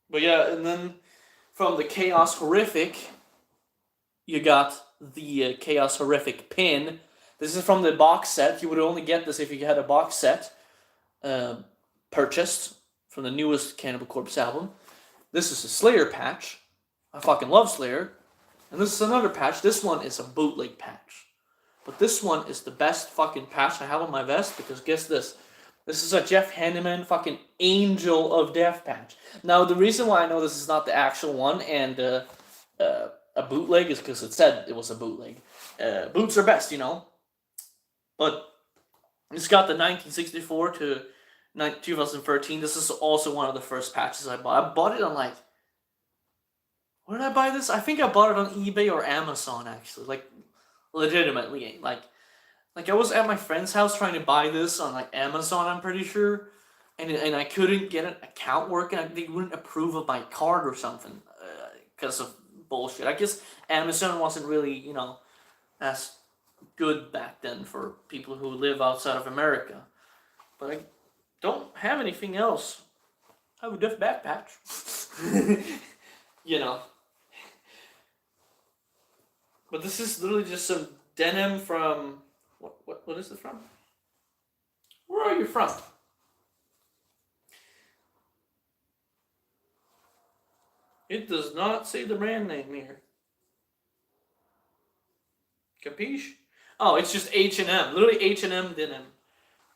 S1: But yeah, and then from the Chaos Horrific, you got the Chaos Horrific pin. This is from the box set. You would only get this if you had a box set purchased from the newest Cannibal Corpse album. This is a Slayer patch. I fucking love Slayer. And this is another patch. This one is a bootleg patch. But this one is the best fucking patch I have on my vest because guess this. This is a Jeff Hanneman fucking Angel of Death patch. Now, the reason why I know this is not the actual one and a bootleg is because it said it was a bootleg. Boots are best, you know. But it's got the 1964 to 2013. This is also one of the first patches I bought. I bought it on like... Where did I buy this? I think I bought it on eBay or Amazon, actually. Like, legitimately. Like I was at my friend's house trying to buy this on like Amazon, I'm pretty sure, and I couldn't get an account working. They wouldn't approve of my card or something because of bullshit. I guess Amazon wasn't really, you know, as good back then for people who live outside of America. But I don't have anything else. I have a Diff back patch. You know. But this is literally just some denim from... What is it from? Where are you from? It does not say the brand name here. Capiche? Oh, it's just H&M. Literally H&M denim.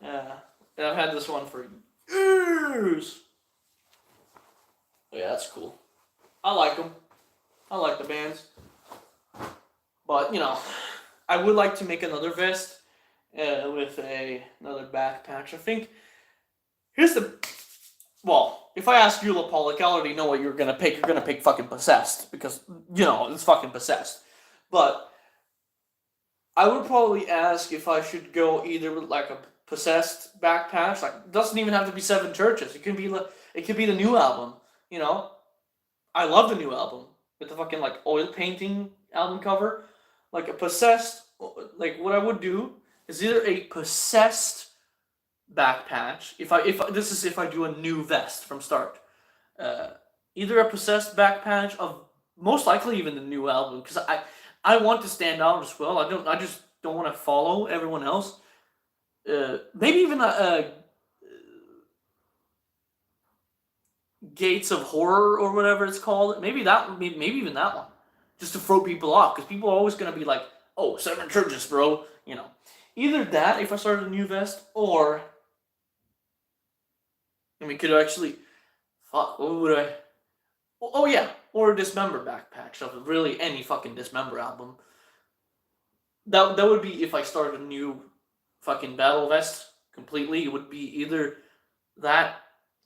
S1: I've had this one for years. Oh, yeah, that's cool. I like them. I like the bands. But, you know, I would like to make another vest with another back patch. I think, here's the, well, if I ask you, Pollock, I already know what you're going to pick. You're going to pick fucking Possessed because, you know, it's fucking Possessed. But I would probably ask if I should go either with like a Possessed back patch. Like, it doesn't even have to be Seven Churches. It could be the new album, you know? I love the new album with the fucking like oil painting album cover. Like a Possessed, like what I would do is either a Possessed back patch. If I do a new vest from start, either a Possessed back patch of most likely even the new album because I want to stand out as well. I just don't want to follow everyone else. Maybe even a Gates of Horror or whatever it's called. Maybe even that one. Just to throw people off, because people are always going to be like, oh, Seven Churches, bro. You know. Either that, if I started a new vest, or... And we could actually... Fuck, what would I... Oh, yeah. Or a Dismember back patch of really any fucking Dismember album. That would be if I started a new fucking battle vest completely. It would be either that,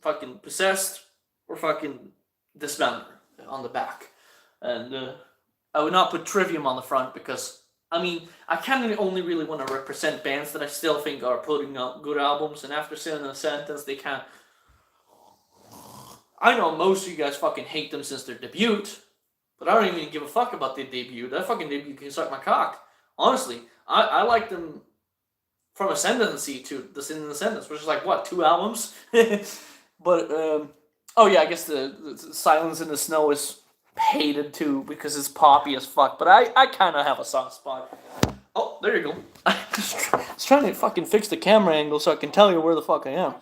S1: fucking Possessed, or fucking Dismember on the back. And, I would not put Trivium on the front because, I mean, I kind of only really want to represent bands that I still think are putting out good albums, and after saying a sentence, they can't... I know most of you guys fucking hate them since their debut, but I don't even give a fuck about their debut. That fucking debut can suck my cock. Honestly, I like them from Ascendancy to the Sin and Ascendance, which is like, what, 2 albums? But, oh yeah, I guess the Silence in the Snow is... hated too because it's poppy as fuck, but I kind of have a soft spot. Oh, there you go. I was trying to fucking fix the camera angle so I can tell you where the fuck I am.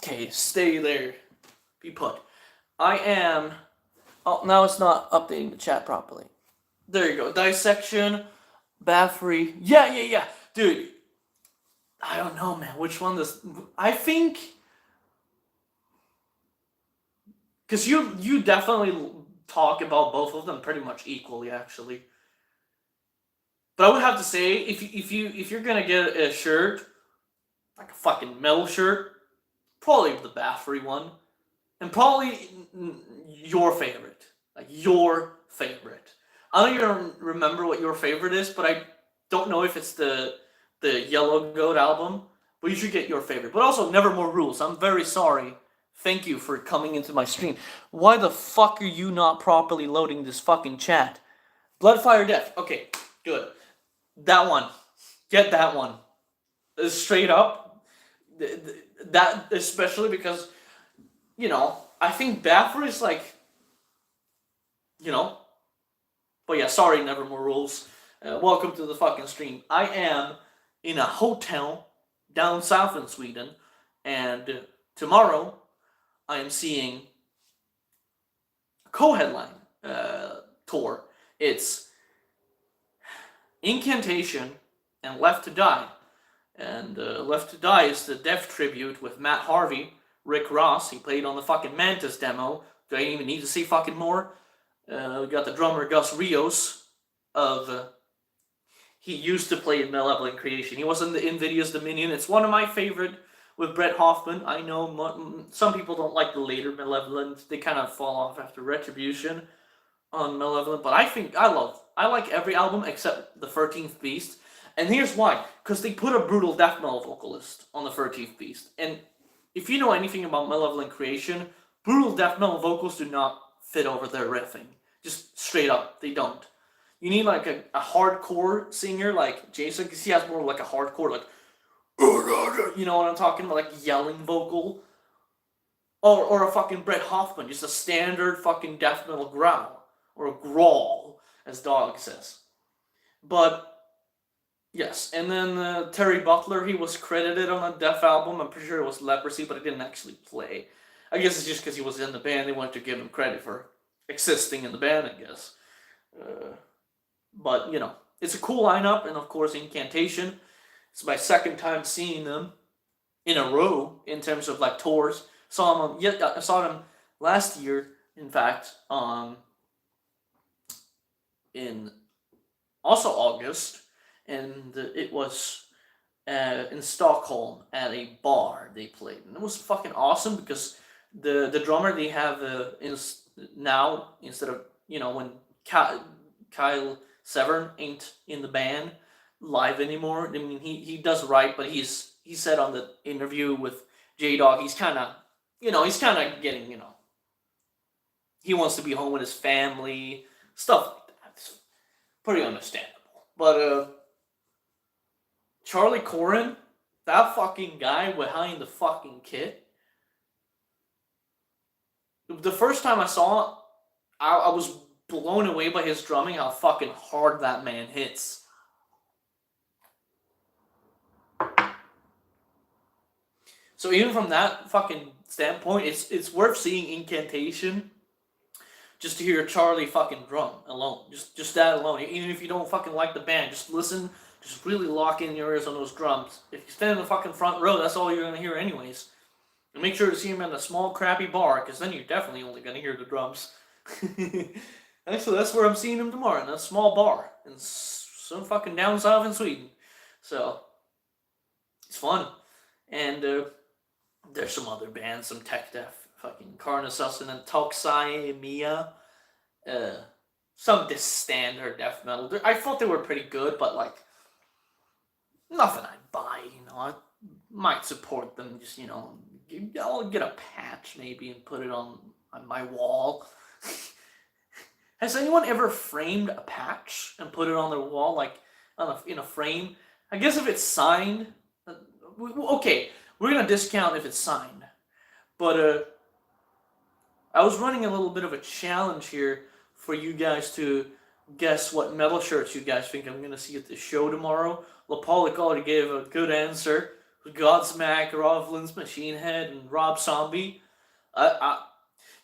S1: Okay, stay there. Be put. I am. Oh, now it's not updating the chat properly. There you go. Dissection, Baffrey. Yeah. Dude, I don't know, man. Which one does. I think. Because you definitely talk about both of them pretty much equally, actually. But I would have to say, if you're gonna get a shirt, like a fucking metal shirt, probably the Baffrey one, and probably your favorite, like your favorite. I don't even remember what your favorite is, but I don't know if it's the Yellow Goat album. But you should get your favorite. But also, Nevermore Rules. I'm very sorry. Thank you for coming into my stream. Why the fuck are you not properly loading this fucking chat? Bloodfire Death. Okay, good. That one. Get that one. Straight up. That, especially because, I think Baffert is like, But yeah, sorry, Nevermore Rules. Welcome to the fucking stream. I am in a hotel down south in Sweden, and tomorrow I am seeing a co-headline tour. It's Incantation and Left to Die. And Left to Die is the death tribute with Matt Harvey, Rick Ross. He played on the fucking Mantis demo. Do I even need to say fucking more? We got the drummer Gus Rios of... he used to play in Malevolent Creation. He was in the Invidious Dominion. It's one of my favorite with Brett Hoffman. I know some people don't like the later Malevolent. They kind of fall off after Retribution on Malevolent. But I like every album except the 13th Beast. And here's why. Because they put a brutal death metal vocalist on the 13th Beast. And if you know anything about Malevolent Creation, brutal death metal vocals do not fit over their riffing. Just straight up, they don't. You need like a hardcore singer like Jason, because he has more like a hardcore, like, you know what I'm talking about, like yelling vocal. Or a fucking Brett Hoffman, just a standard fucking death metal growl. Or a growl, as Dog says. But... yes, and then Terry Butler, he was credited on a Death album. I'm pretty sure it was Leprosy, but he didn't actually play. I guess it's just because he was in the band. They wanted to give him credit for existing in the band, I guess. But, it's a cool lineup, and of course Incantation. It's my second time seeing them in a row in terms of like tours. I saw them last year, in fact, in also August. And it was in Stockholm at a bar they played. And it was fucking awesome because the drummer they have now, instead of, when Kyle Severn ain't in the band live anymore. I mean, he does write, but he said on the interview with J-Dog, he's kind of getting, he wants to be home with his family, stuff like that. It's pretty understandable. But, Charlie Corrin, that fucking guy behind the fucking kit. The first time I saw it, I was blown away by his drumming, how fucking hard that man hits. So even from that fucking standpoint, it's worth seeing Incantation just to hear Charlie fucking drum alone. Just that alone. Even if you don't fucking like the band, just listen. Just really lock in your ears on those drums. If you stand in the fucking front row, that's all you're going to hear anyways. And make sure to see him in a small, crappy bar, because then you're definitely only going to hear the drums. Actually, that's where I'm seeing him tomorrow, in a small bar. In some fucking down south in Sweden. So, it's fun. And there's some other bands, some tech death. Fucking Carnasussen and Toxai Mia. Some standard death metal. I thought they were pretty good, but like... nothing I'd buy, I might support them, just, I'll get a patch maybe and put it on my wall. Has anyone ever framed a patch and put it on their wall, like, in a frame? I guess if it's signed, okay, we're going to discount if it's signed. But, I was running a little bit of a challenge here for you guys to guess what metal shirts you guys think I'm going to see at the show tomorrow. Lapaulik already gave a good answer Godsmack, Rovlin's Machine Head, and Rob Zombie. I,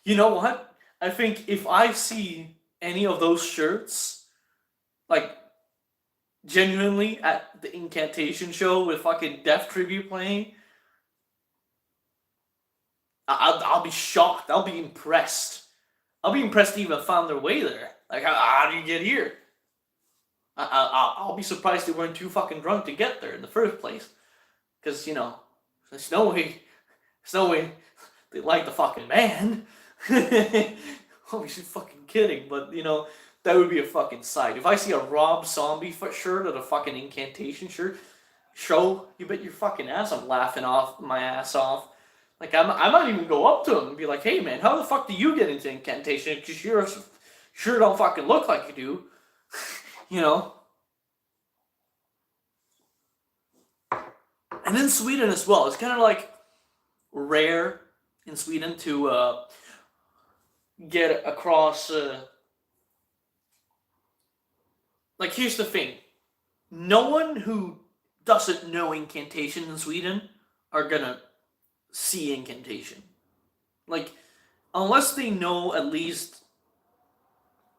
S1: you know what? I think if I see any of those shirts, like genuinely at the Incantation show with fucking Death Tribute playing, I'll be shocked. I'll be impressed. I'll be impressed to even found their way there. Like, how do you get here? I'll be surprised they weren't too fucking drunk to get there in the first place. Because, there's no way they like the fucking man. Obviously fucking kidding, but, that would be a fucking sight. If I see a Rob Zombie shirt or a fucking Incantation shirt, you bet your fucking ass I'm laughing off my ass off. Like, I might even go up to him and be like, hey man, how the fuck do you get into Incantation? Because you sure don't fucking look like you do. And in Sweden as well, it's kind of like rare in Sweden to get across. Like, here's the thing: no one who doesn't know Incantation in Sweden are gonna see Incantation. Like, unless they know at least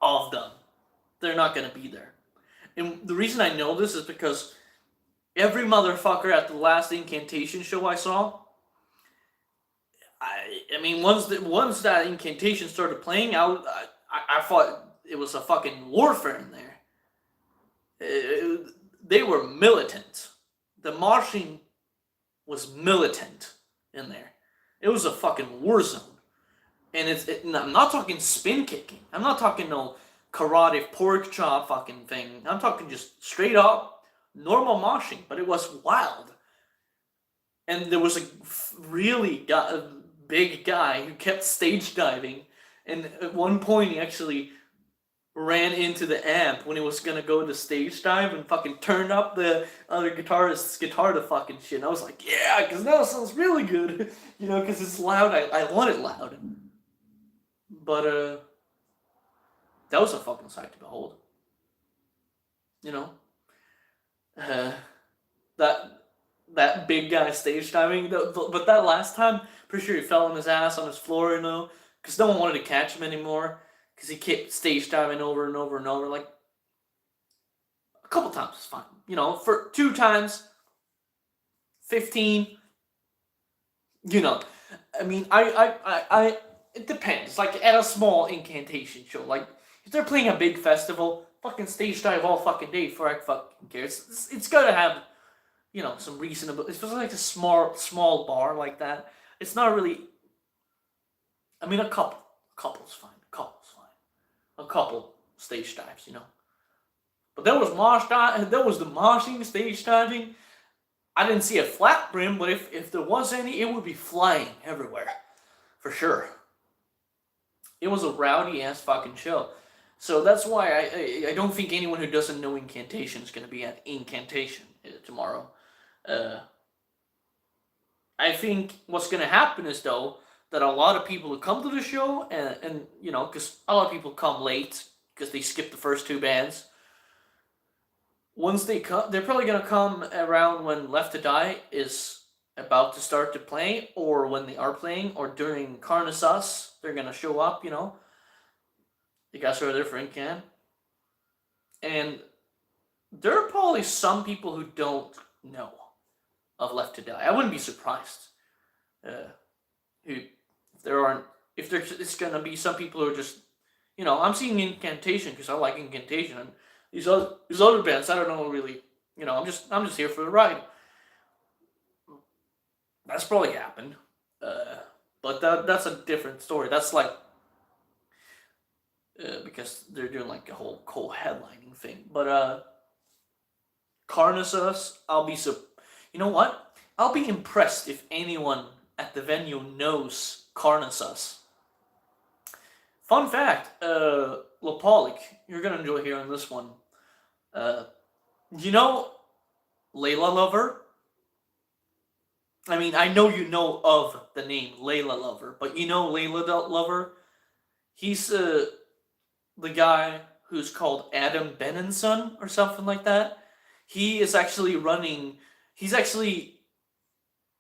S1: of them, they're not gonna be there. And the reason I know this is because every motherfucker at the last Incantation show I saw, I mean, once that Incantation started playing, I thought it was a fucking warfare in there. They were militant. The marching was militant in there. It was a fucking war zone. And I'm not talking spin kicking. I'm not talking no karate pork chop fucking thing. I'm talking just straight up normal moshing, but it was wild. And there was a really big guy who kept stage diving, and at one point he actually ran into the amp when he was gonna go to stage dive and fucking turned up the other guitarist's guitar to fucking shit. And I was like, yeah, because now it sounds really good, because it's loud. I want it loud. But that was a fucking sight to behold. That big guy stage diving, but that last time, pretty sure he fell on his ass on his floor, because no one wanted to catch him anymore, because he kept stage diving over and over and over. Like, a couple times is fine, for 2 times, 15, I mean, it depends. Like, at a small Incantation show, like, if they're playing a big festival, fucking stage dive all fucking day for I fucking care. It's gotta have, some reasonable. It's just like a small bar like that. It's not really. I mean, a couple's fine. A couple stage dives, But there was the moshing, stage diving. I didn't see a flat brim, but if there was any, it would be flying everywhere, for sure. It was a rowdy ass fucking show. So that's why I don't think anyone who doesn't know Incantation is going to be at Incantation tomorrow. I think what's going to happen is, though, that a lot of people who come to the show, and because a lot of people come late because they skip the first 2 bands. Once they come, they're probably going to come around when Left to Die is about to start to play, or when they are playing, or during Carnisus, they're going to show up, The guys are there for Incan. And there are probably some people who don't know of Left to Die. I wouldn't be surprised. It's gonna be some people who are just, I'm seeing Incantation because I like Incantation, and these other bands I don't know really, I'm just here for the ride. That's probably happened, but that's a different story. That's like because they're doing like a whole co-headlining thing. But Carnisus, you know what? I'll be impressed if anyone at the venue knows Carnisus. Fun fact, Lopalik, you're gonna enjoy hearing this one. You know Layla Lover? I mean, I know you know of the name Layla Lover, but you know Layla Lover? He's the guy who's called Adam Benenson or something like that. He is actually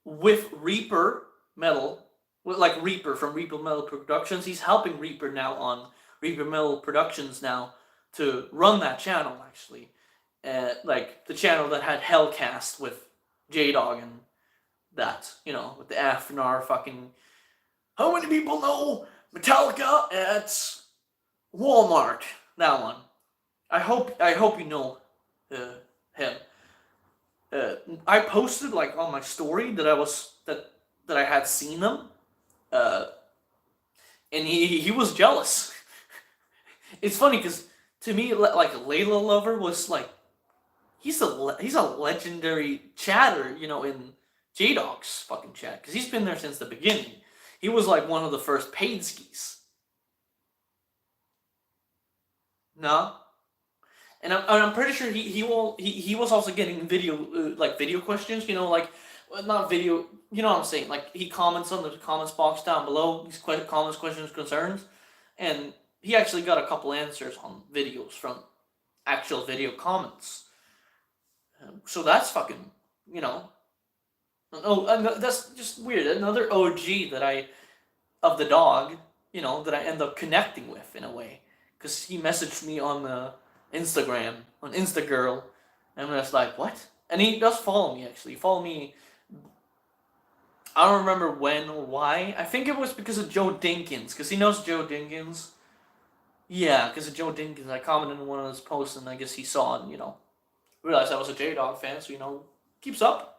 S1: with Reaper Metal, like Reaper from Reaper Metal Productions. He's helping Reaper now on Reaper Metal Productions now to run that channel, actually. Like the channel that had Hellcast with J Dog and that, with the Afnar fucking. How many people know Metallica at Walmart? That one. I hope you know him. I posted like on my story that I had seen them, uh, and he was jealous. It's funny because to me, like Layla Lover was like he's a legendary chatter, in J Dog's fucking chat because he's been there since the beginning. He was like one of the first paid skis. No, and I'm pretty sure he was also getting video questions. Not video. You know what I'm saying? Like he comments on the comments box down below. These comments, questions, concerns, and he actually got a couple answers on videos from actual video comments. So that's fucking, Oh, that's just weird. Another OG of the dog, that I end up connecting with in a way, because he messaged me on Instagram on Instagirl, and I'm just like, what? And he does follow me actually. He followed me. I don't remember when or why. I think it was because of Joe Dinkins, because he knows Joe Dinkins. Yeah, because of Joe Dinkins. I commented on one of his posts, and I guess he saw and realized I was a J Dog fan, so keeps up.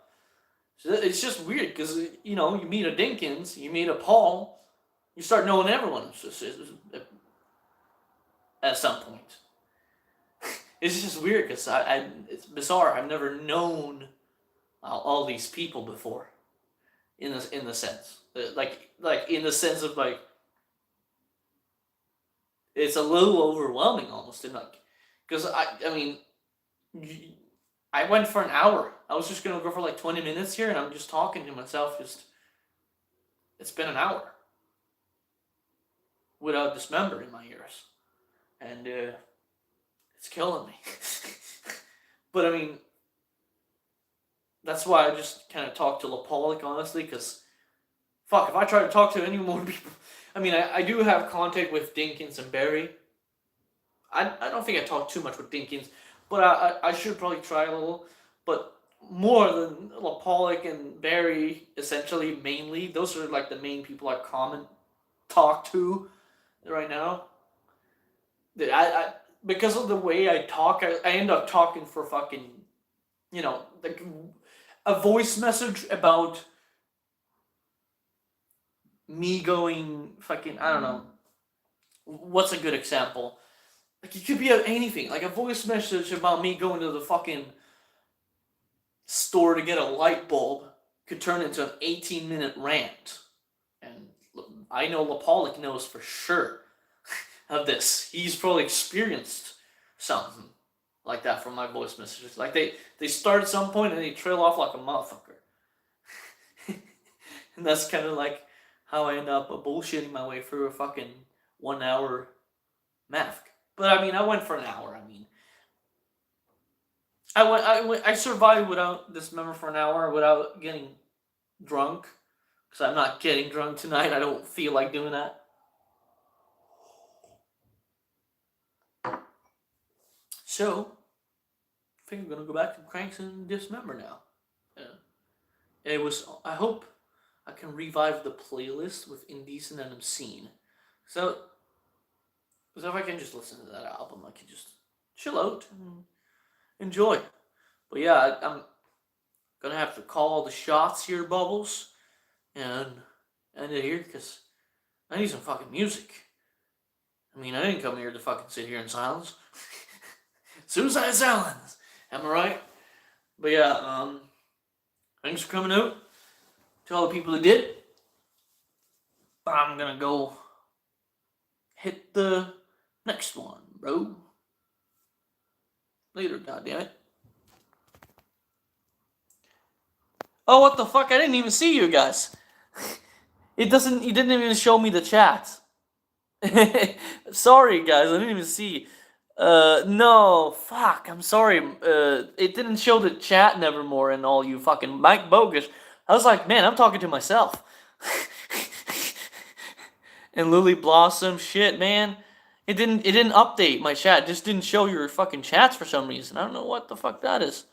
S1: So it's just weird because you meet a Dinkins, you meet a Paul, you start knowing everyone. At some point. It's just weird because it's bizarre. I've never known all these people before. In the sense, like in the sense of like, it's a little overwhelming almost, because I mean, I went for an hour. I was just gonna go for like 20 minutes here, and I'm just talking to myself. It's been an hour without Dismember in my ears, and it's killing me. But I mean, that's why I just kind of talk to Lapolic, honestly, because fuck, if I try to talk to any more people, I mean, I do have contact with Dinkins and Barry. I don't think I talk too much with Dinkins, but I should probably try a little. But more than Lapolic and Barry, essentially, mainly, those are like the main people I talk to right now. Because of the way I talk, I end up talking for fucking, like a voice message about me going fucking, I don't know. What's a good example? Like, it could be anything. Like a voice message about me going to the fucking store to get a light bulb could turn into an 18-minute rant. And I know Lapolic knows for sure of this. He's probably experienced something like that from my voice messages. Like they start at some point and they trail off like a motherfucker. And that's kind of like how I end up bullshitting my way through a fucking 1 hour math. But I mean, I went for an hour. I mean, I survived without Dismember for an hour without getting drunk. Because I'm not getting drunk tonight. I don't feel like doing that. So, I think I'm gonna go back to Cranks and Dismember now. I hope I can revive the playlist with Indecent and Obscene. So if I can just listen to that album, I can just chill out and enjoy. But yeah, I'm gonna have to call the shots here, Bubbles, and end it here because I need some fucking music. I mean, I didn't come here to fucking sit here in silence. Suicide silence. Am I right? But yeah, thanks for coming out. To all the people who did. I'm gonna go hit the next one, bro. Later, goddammit. Oh, what the fuck? I didn't even see you guys. You didn't even show me the chat. Sorry, guys, I didn't even see. No, fuck, I'm sorry. It didn't show the chat nevermore and all you fucking Mike Bogus. I was like, man, I'm talking to myself. And Lily Blossom, shit, man. It didn't update my chat. It just didn't show your fucking chats for some reason. I don't know what the fuck that is.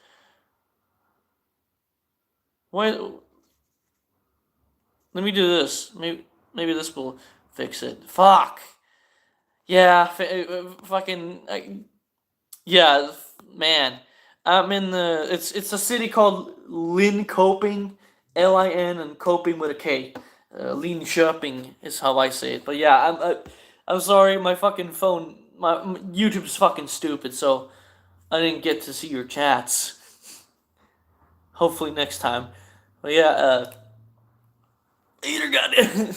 S1: Why? Let me do this. Maybe this will fix it. Fuck. Yeah, fucking yeah, man. I'm in the it's a city called Linköping, Lin and Coping with a K. Linköping is how I say it. But yeah, I'm sorry. My fucking phone, my YouTube's fucking stupid, so I didn't get to see your chats. Hopefully next time. But yeah, later, goddamn.